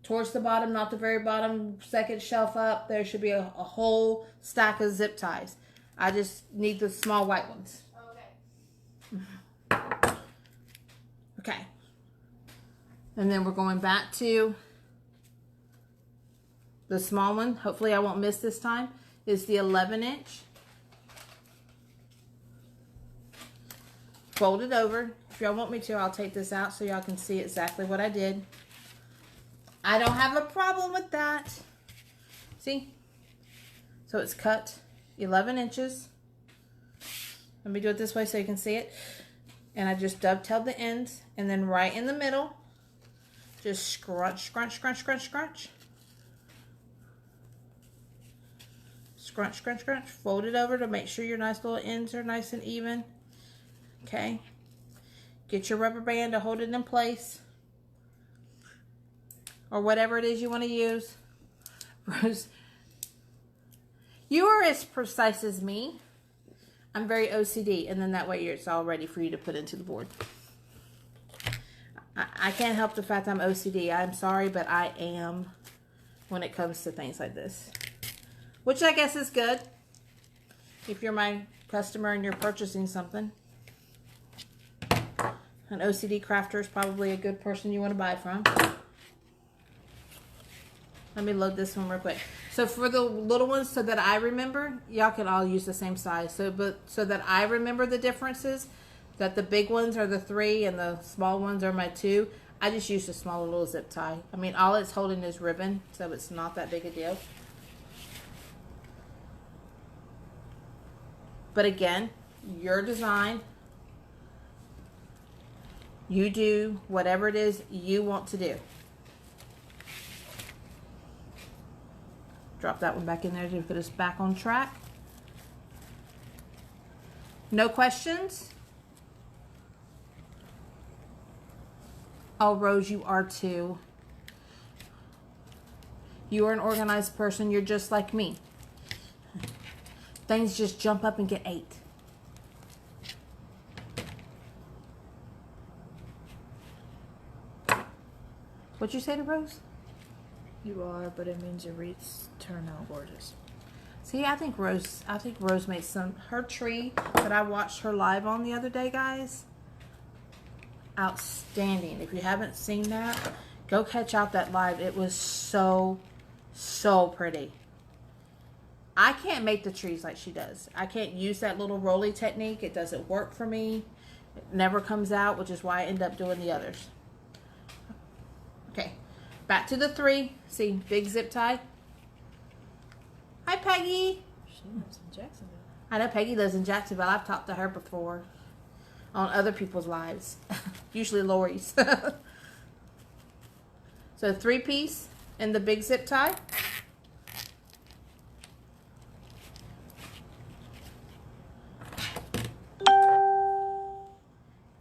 Towards the bottom, not the very bottom, second shelf up, there should be a whole stack of zip ties. I just need the small white ones. Okay. Okay. And then we're going back to the small one. Hopefully I won't miss this time. Is the 11-inch. Fold it over. If y'all want me to, I'll take this out so y'all can see exactly what I did. I don't have a problem with that. See? So it's cut 11 inches. Let me do it this way so you can see it. And I just dovetailed the ends. And then right in the middle, just scrunch, scrunch, scrunch, scrunch, scrunch. Scrunch, scrunch, scrunch. Fold it over to make sure your nice little ends are nice and even. Okay. Get your rubber band to hold it in place. Or whatever it is you want to use. Rose, you are as precise as me. I'm very OCD, and then that way it's all ready for you to put into the board. I can't help the fact I'm OCD. I'm sorry, but I am when it comes to things like this. Which I guess is good if you're my customer and you're purchasing something. An OCD crafter is probably a good person you want to buy from. Let me load this one real quick. So for the little ones, so that I remember, y'all can all use the same size. So that I remember the differences, that the big ones are the 3 and the small ones are my 2. I just used a smaller little zip tie. I mean, all it's holding is ribbon, so it's not that big a deal. But again, your design, you do whatever it is you want to do. Drop that one back in there to put us back on track. No questions? Oh, Rose, you are too. You are an organized person. You're just like me. Things just jump up and get 8. What'd you say to Rose? You are, but it means your wreaths turn out gorgeous. See, I think Rose made her tree that I watched her live on the other day, guys. Outstanding. If you haven't seen that, go catch out that live. It was so pretty. I can't make the trees like she does. I can't use that little rolly technique. It doesn't work for me. It never comes out, which is why I end up doing the others. Okay, back to the 3. See, big zip tie. Hi, Peggy. She lives in Jacksonville. I know Peggy lives in Jacksonville. I've talked to her before on other people's lives, usually Lori's. So 3-piece and the big zip tie.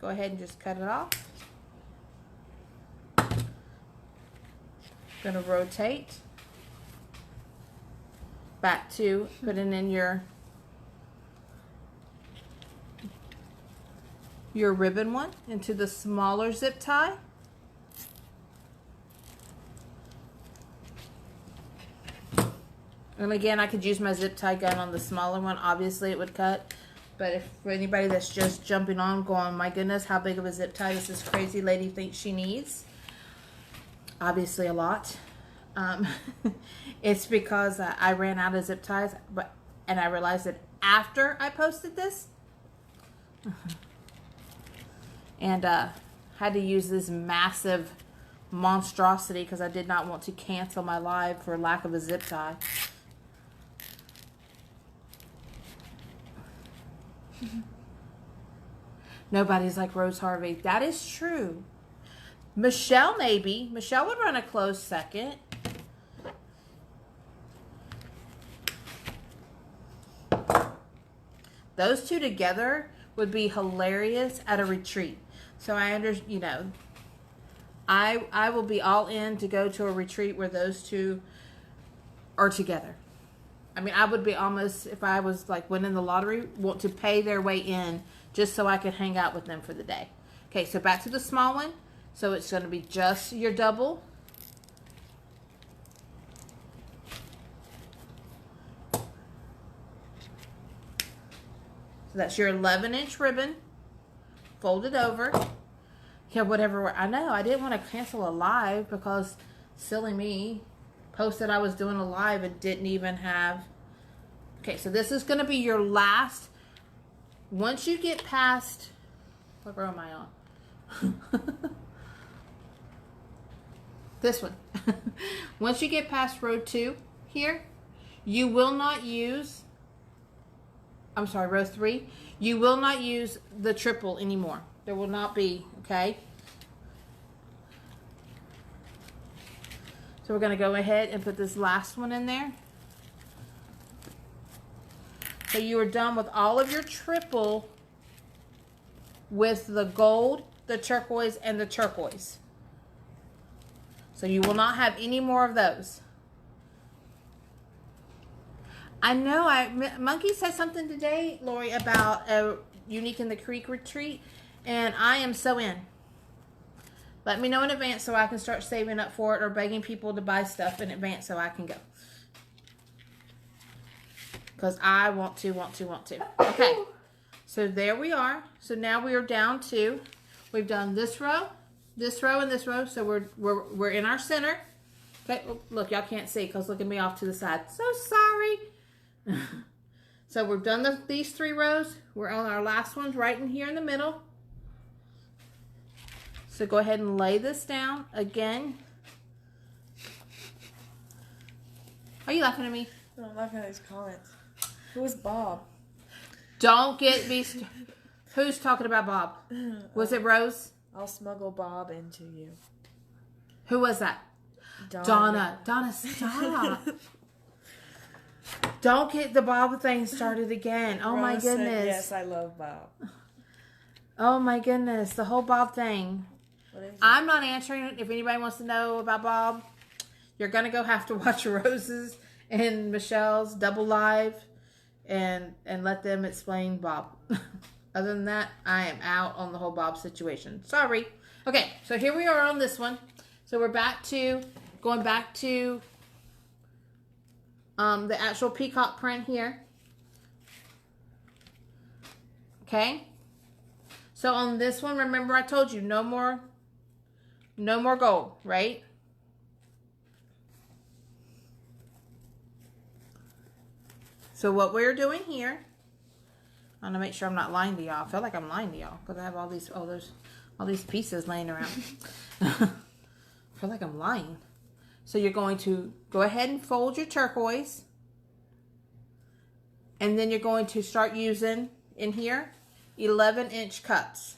Go ahead and just cut it off. Gonna rotate. back to putting in your ribbon one into the smaller zip tie. And again, I could use my zip tie gun on the smaller one. Obviously, it would cut. But if for anybody that's just jumping on, going, my goodness, how big of a zip tie does this crazy lady think she needs? Obviously, a lot. It's because I ran out of zip ties, and I realized that after I posted this, and had to use this massive monstrosity because I did not want to cancel my live for lack of a zip tie. Nobody's like Rose Harvey. That is true. Michelle, maybe. Michelle would run a close second. Those two together would be hilarious at a retreat. So I I will be all in to go to a retreat where those two are together. I mean, I would be almost, if I was like winning the lottery, want to pay their way in just so I could hang out with them for the day. Okay, so back to the small one. So it's going to be just your double. So that's your 11-inch ribbon. Fold it over. Yeah, whatever. I know, I didn't want to cancel a live because silly me posted I was doing a live and didn't even have. Okay, so this is going to be your last. Once you get past, what row am I on? This one. Once you get past row 2 here, you will not use, I'm sorry, row 3, you will not use the triple anymore. There will not be, okay? So we're going to go ahead and put this last one in there. So you are done with all of your triple with the gold, the turquoise, and the turquoise. So you will not have any more of those. I know Monkey said something today, Lori, about a Unique in the Creek retreat, and I am so in. Let me know in advance so I can start saving up for it or begging people to buy stuff in advance so I can go. Because I want to. Okay. So there we are. So now we are down to, we've done this row, and this row. So we're in our center. Okay. Look, y'all can't see because look at me off to the side. So sorry. So we've done these 3 rows. We're on our last ones right in here in the middle. So go ahead and lay this down again. Are you laughing at me? No, I'm laughing at these comments. Who was Bob? Don't get me who's talking about Bob? Was it Rose? I'll smuggle Bob into you. Who was that? Donna, stop. Don't get the Bob thing started again. Oh, my goodness. Said, yes, I love Bob. Oh, my goodness. The whole Bob thing. I'm not answering it. If anybody wants to know about Bob, you're going to go have to watch Rose's and Michelle's double live and let them explain Bob. Other than that, I am out on the whole Bob situation. Sorry. Okay, so here we are on this one. So we're going back to the actual peacock print here. Okay. So on this one, remember I told you no more gold, right? So what we're doing here, I want to make sure I'm not lying to y'all. I feel like I'm lying to y'all because I have all these pieces laying around. I feel like I'm lying. So you're going to go ahead and fold your turquoise. And then you're going to start using, in here, 11-inch cuts.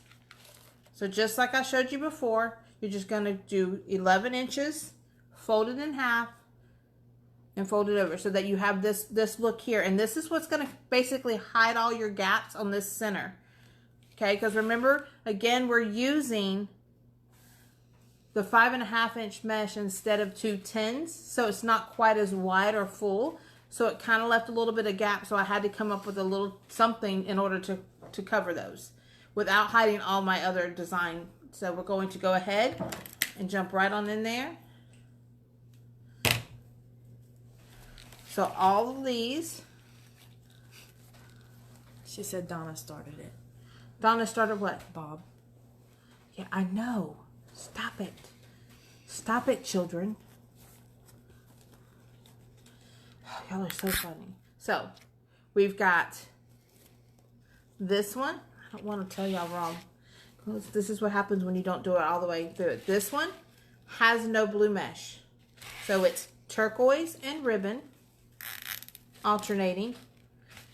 So just like I showed you before, you're just going to do 11 inches, fold it in half, and fold it over so that you have this look here. And this is what's going to basically hide all your gaps on this center. Okay, because remember, again, we're using the 5.5-inch mesh instead of 2 10s, so it's not quite as wide or full So it kind of left a little bit of gap. So I had to come up with a little something in order to cover those without hiding all my other design. So we're going to go ahead and jump right on in there. So all of these. She said Donna started it. Donna started what? Bob. Yeah, I know. Stop it. Stop it, children. Oh, y'all are so funny. So, we've got this one. I don't want to tell y'all wrong. This is what happens when you don't do it all the way through it. This one has no blue mesh. So, it's turquoise and ribbon. Alternating.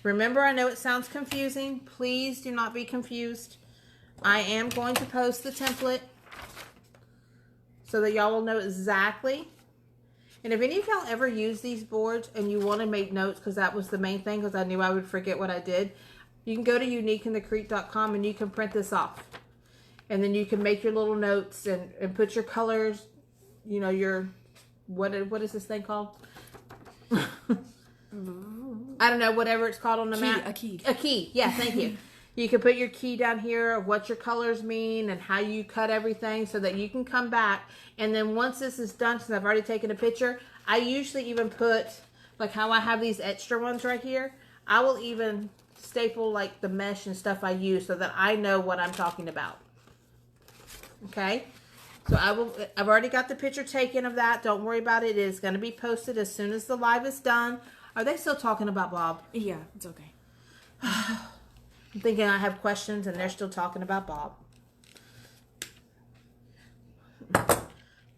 Remember, I know it sounds confusing. Please do not be confused. I am going to post the template so that y'all will know exactly. And if any of y'all ever use these boards and you want to make notes, because that was the main thing, because I knew I would forget what I did, you can go to uniqueinthecreek.com and you can print this off. And then you can make your little notes and put your colors, you know, your, what is this thing called? I don't know, whatever it's called on the map. A key. A key. Yeah, thank you. You can put your key down here of what your colors mean and how you cut everything so that you can come back. And then once this is done, since I've already taken a picture, I usually even put, like how I have these extra ones right here, I will even staple like the mesh and stuff I use so that I know what I'm talking about. Okay? So I've already got the picture taken of that. Don't worry about it. It is going to be posted as soon as the live is done. Are they still talking about Bob? Yeah, it's okay. I'm thinking I have questions and they're still talking about Bob.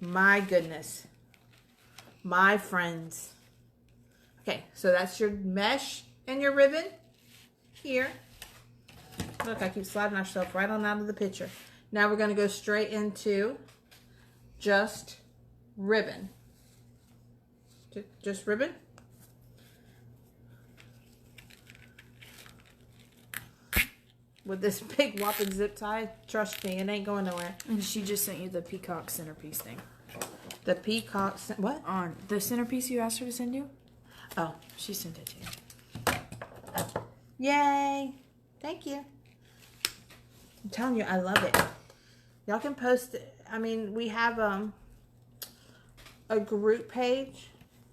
My goodness. My friends. Okay, so that's your mesh and your ribbon here. Look, I keep sliding ourselves right on out of the picture. Now we're going to go straight into just ribbon. Just ribbon. With this big whopping zip tie, trust me, it ain't going nowhere. And she just sent you the peacock centerpiece thing. The peacock, what? On the centerpiece you asked her to send you? Oh. She sent it to you. Yay. Thank you. I'm telling you, I love it. Y'all can post it. I mean, we have a group page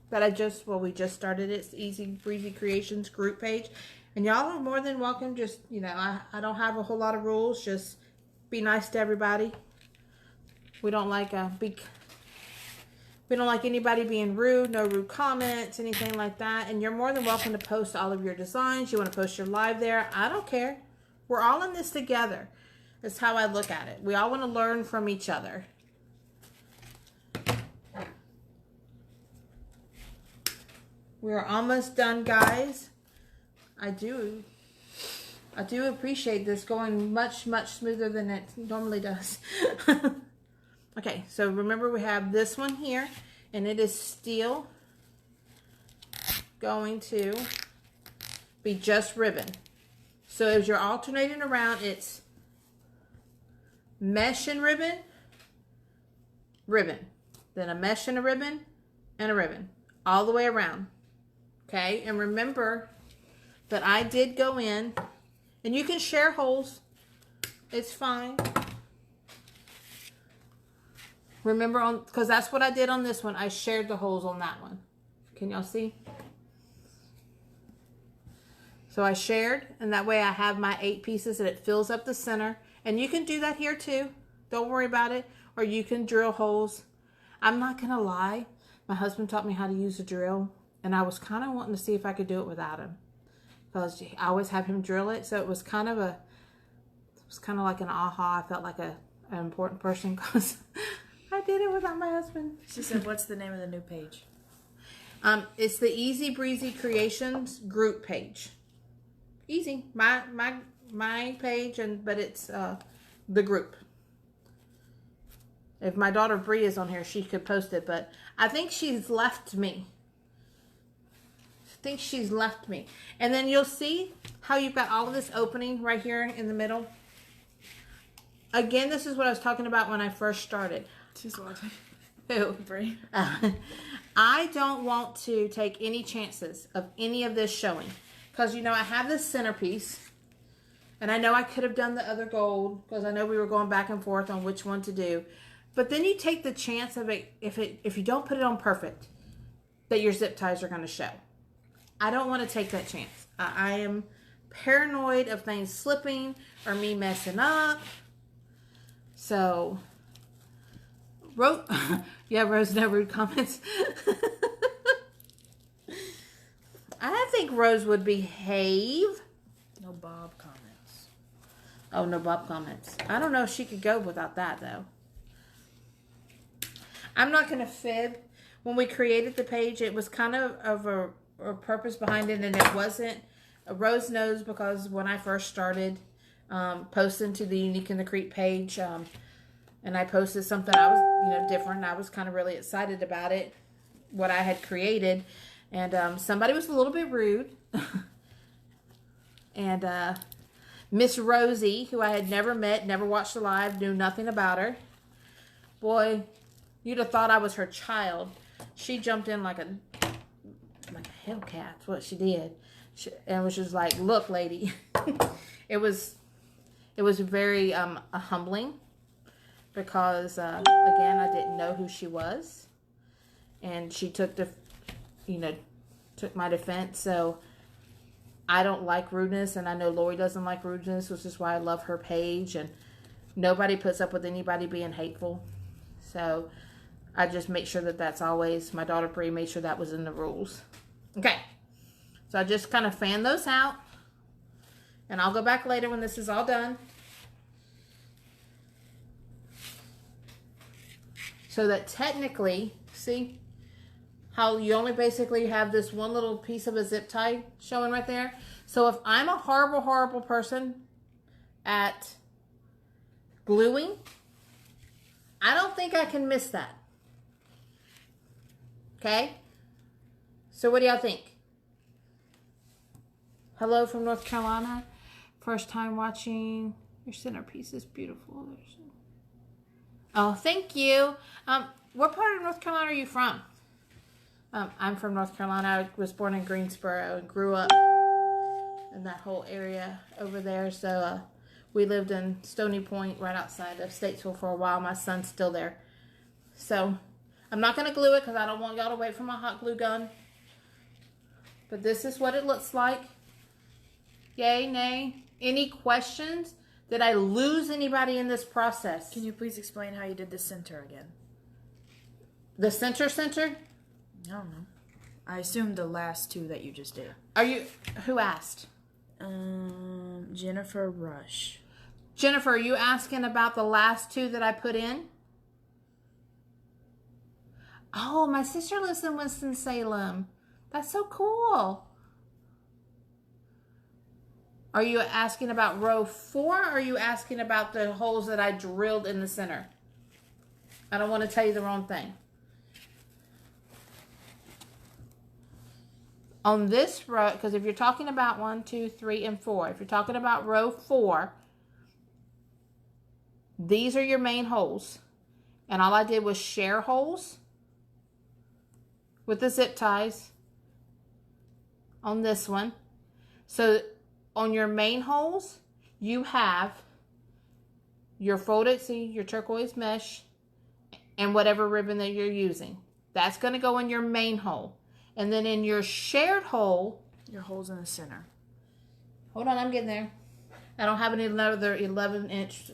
that we just started it. It's the Breezy Creations group page. And y'all are more than welcome. Just, you know, I don't have a whole lot of rules. Just be nice to everybody. We don't like we don't like anybody being rude. No rude comments, anything like that. And you're more than welcome to post all of your designs. You want to post your live there. I don't care. We're all in this together. That's how I look at it. We all want to learn from each other. We're almost done, guys. I do appreciate this going much, much smoother than it normally does. Okay, so remember we have this one here, and it is still going to be just ribbon. So as you're alternating around, it's mesh and ribbon, ribbon, then a mesh and a ribbon, and a ribbon, all the way around. Okay, and remember that I did go in, and you can share holes. It's fine. Remember, because that's what I did on this one. I shared the holes on that one. Can y'all see? So I shared, and that way I have my 8 pieces, and it fills up the center. And you can do that here too. Don't worry about it. Or you can drill holes. I'm not going to lie. My husband taught me how to use a drill, and I was kind of wanting to see if I could do it without him. Because I always have him drill it, so it was kind of like an aha. I felt like an important person because I did it without my husband. She said, "What's the name of the new page?" It's the Easy Breezy Creations group page. Easy, my page, but it's the group. If my daughter Bree is on here, she could post it, but I think she's left me. And then you'll see how you've got all of this opening right here in the middle. Again, this is what I was talking about when I first started. She's watching. Who? Bree. I don't want to take any chances of any of this showing. Because, you know, I have this centerpiece. And I know I could have done the other gold. Because I know we were going back and forth on which one to do. But then you take the chance of it, if you don't put it on perfect, that your zip ties are going to show. I don't want to take that chance. I am paranoid of things slipping or me messing up. So, Rose, no rude comments. I think Rose would behave. No Bob comments. Oh, no Bob comments. I don't know if she could go without that, though. I'm not going to fib. When we created the page, it was kind of a purpose behind it, and it wasn't. Rose knows because when I first started posting to the Unique in the Creek page, and I posted something I was, different. I was kind of really excited about it, what I had created, and somebody was a little bit rude, and Miss Rosie, who I had never met, never watched the live, knew nothing about her. Boy, you'd have thought I was her child. She jumped in like a hellcat. That's what she did. And was just like, look, lady. It was very humbling because, again, I didn't know who she was. And she took took my defense. So I don't like rudeness, and I know Lori doesn't like rudeness, which is why I love her page. And nobody puts up with anybody being hateful. So I just make sure that that's always, my daughter Bree made sure that was in the rules. Okay. So I just kind of fan those out. And I'll go back later when this is all done. So that technically, see how you only basically have this one little piece of a zip tie showing right there. So if I'm a horrible, horrible person at gluing, I don't think I can miss that. Okay? So what do y'all think? Hello from North Carolina. First time watching. Your centerpiece is beautiful. Oh, thank you. What part of North Carolina are you from? I'm from North Carolina. I was born in Greensboro and grew up in that whole area over there. So we lived in Stony Point right outside of Statesville for a while. My son's still there. So I'm not going to glue it because I don't want y'all to wait for my hot glue gun. But this is what it looks like. Yay, nay. Any questions? Did I lose anybody in this process? Can you please explain how you did the center again? The center? I don't know. I assumed the last two that you just did. Who asked? Jennifer Rush. Jennifer, are you asking about the last two that I put in? Oh, my sister lives in Winston-Salem. That's so cool. Are you asking about row 4 or are you asking about the holes that I drilled in the center? I don't want to tell you the wrong thing. On this row, because if you're talking about 1, 2, 3, and 4, if you're talking about row 4, these are your main holes. And all I did was share holes with the zip ties on this one. So on your main holes, you have your folded, your turquoise mesh and whatever ribbon that you're using. That's going to go in your main hole. And then in your shared hole, your hole's in the center. Hold on, I'm getting there. I don't have another 11-inch.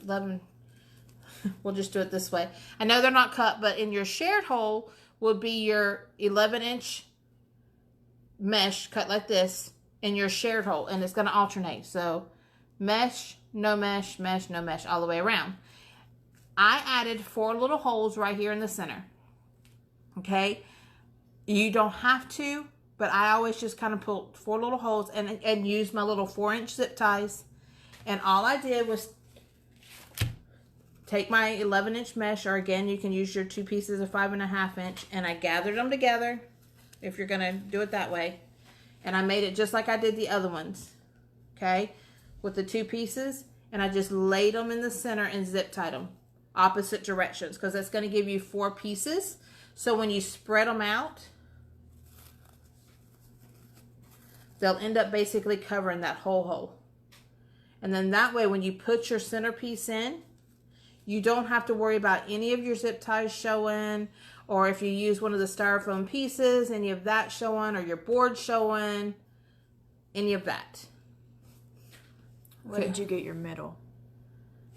We'll just do it this way. I know they're not cut, but in your shared hole will be your 11-inch mesh cut like this in your shared hole, and it's going to alternate. So mesh, no mesh, mesh, no mesh, all the way around. I added 4 little holes right here in the center. Okay? You don't have to, but I always just kind of put 4 little holes and use my little 4-inch zip ties. And all I did was take my 11-inch mesh, or again, you can use your 2 pieces of 5.5-inch, and I gathered them together, if you're going to do it that way. And I made it just like I did the other ones, okay, with the 2 pieces. And I just laid them in the center and zip tied them opposite directions, because that's going to give you 4 pieces So when you spread them out, they'll end up basically covering that whole hole. And then that way, when you put your centerpiece in, you don't have to worry about any of your zip ties showing, or if you use one of the styrofoam pieces, any of that showing, or your board showing, any of that. Where did you get your middle?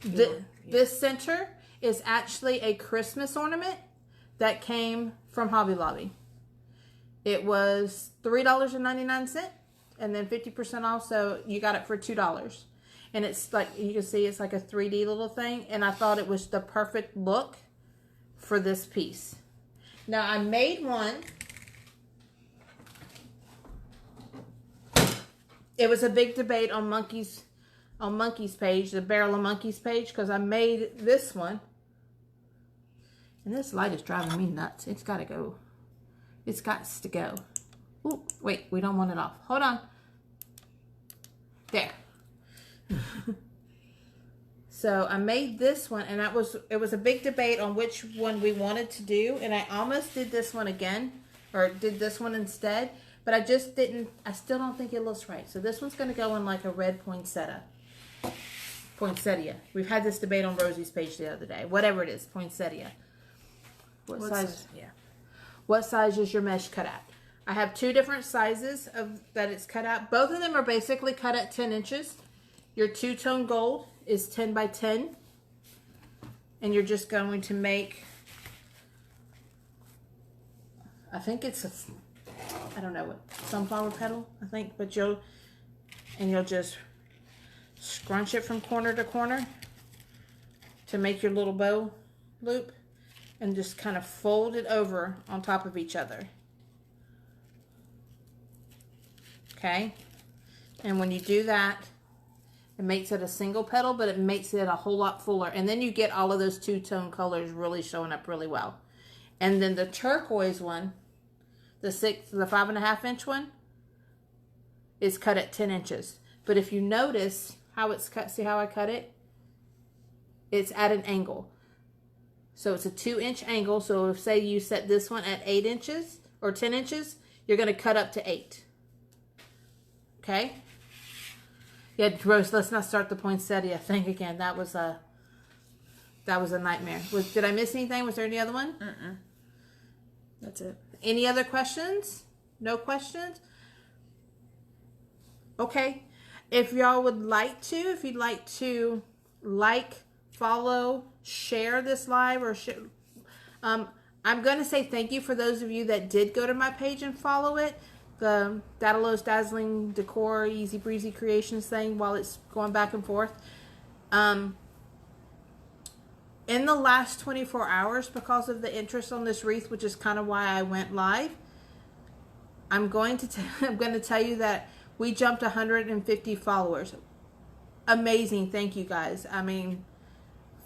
This center is actually a Christmas ornament that came from Hobby Lobby. It was $3.99, and then 50% off, so you got it for $2. And it's like, you can see it's like a 3D little thing, and I thought it was the perfect look for this piece. Now I made one. It was a big debate on Monkey's page, the Barrel of Monkeys page, because I made this one. And this light is driving me nuts. It's got to go. It's got to go. Ooh, wait, we don't want it off. Hold on. There. So I made this one, and it was a big debate on which one we wanted to do, and I almost did this one again, or did this one instead, but I just didn't. I still don't think it looks right. So this one's going to go in like a red poinsettia. We've had this debate on Rosie's page the other day. Whatever it is, poinsettia. What size? Yeah. What size is your mesh cut at? I have two different sizes that it's cut out. Both of them are basically cut at 10 inches. Your two-tone gold is 10 by 10. And you're just going to make, I think it's I don't know what, sunflower petal, I think. But you'll just scrunch it from corner to corner to make your little bow loop. And just kind of fold it over on top of each other. Okay? And when you do that, it makes it a single petal, but it makes it a whole lot fuller. And then you get all of those two-tone colors really showing up really well. And then the turquoise one, the 5.5 inch one, is cut at 10 inches. But if you notice how it's cut, see how I cut it? It's at an angle. So it's a 2-inch angle. So if, say, you set this one at 8 inches or 10 inches, you're going to cut up to 8. Okay? Yeah, Rose, let's not start the poinsettia thing again. That was a nightmare. Did I miss anything? Was there any other one? That's it. Any other questions? No questions? Okay. If y'all would like to, if you'd like to follow, share this live, or I'm going to say thank you for those of you that did go to my page and follow it. The Daedalus Dazzling Decor Easy Breezy Creations thing while it's going back and forth. In the last 24 hours, because of the interest on this wreath, which is kind of why I went live, I'm going to tell you that we jumped 150 followers. Amazing. Thank you guys. I mean,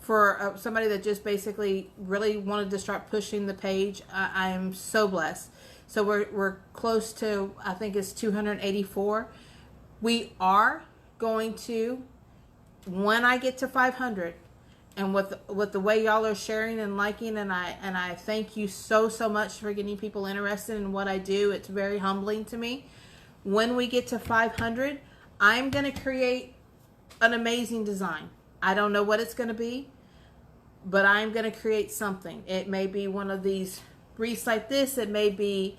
for somebody that just basically really wanted to start pushing the page, I am so blessed. So we're close to, I think it's 284. We are going to, when I get to 500, and with the way y'all are sharing and liking, and I thank you so much for getting people interested in what I do. It's very humbling to me. When we get to 500, I'm going to create an amazing design. I don't know what it's going to be, but I'm going to create something. It may be one of these wreaths like this. It may be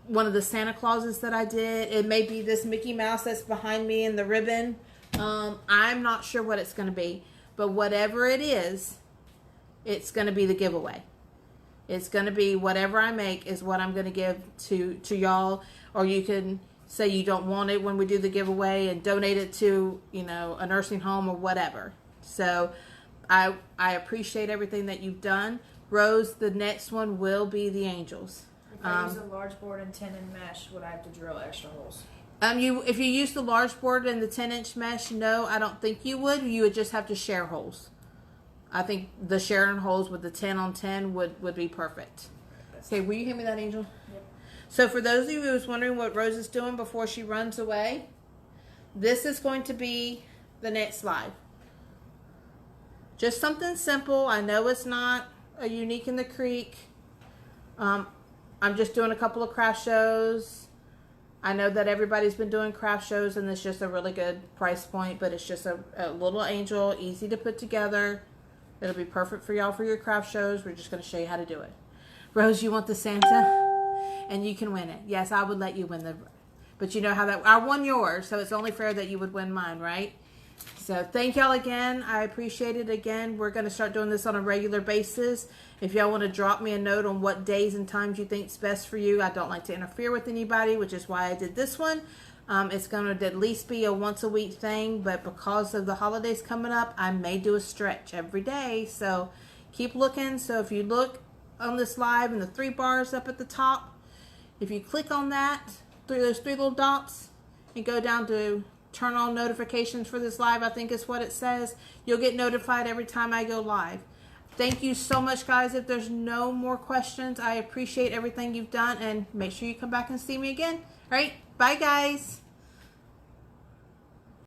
one of the Santa Clauses that I did. It may be this Mickey Mouse that's behind me in the ribbon. I'm not sure what it's going to be, but whatever it is, it's going to be the giveaway. It's going to be whatever I make is what I'm going to give to y'all, or you can say you don't want it when we do the giveaway and donate it to, a nursing home or whatever. So I appreciate everything that you've done. Rose, the next one will be the angels. If I use a large board and 10-inch mesh, would I have to drill extra holes? If you use the large board and the 10-inch mesh, no, I don't think you would. You would just have to share holes. I think the sharing holes with the 10 on 10 would be perfect. Okay, will you hand me that, Angel? Yep. So for those of you who was wondering what Rose is doing before she runs away, this is going to be the next live. Just something simple. I know it's not a Unique in the Creek I'm just doing a couple of craft shows. I know that everybody's been doing craft shows and it's just a really good price point, but it's just a little angel, easy to put together. It'll be perfect for y'all for your craft shows. We're just going to show you how to do it. Rose, you want the Santa? And you can win it. Yes, I would let you win but you know how that, I won yours, so it's only fair that you would win mine, right? So thank y'all again. I appreciate it again. We're going to start doing this on a regular basis. If y'all want to drop me a note on what days and times you think is best for you. I don't like to interfere with anybody, which is why I did this one. It's going to at least be a once a week thing, but because of the holidays coming up, I may do a stretch every day. So keep looking. So if you look on this live and the 3 bars up at the top, if you click on that, through those 3 little dots, and go down to turn on notifications for this live, I think is what it says. You'll get notified every time I go live. Thank you so much, guys. If there's no more questions, I appreciate everything you've done, and make sure you come back and see me again. All right, bye, guys.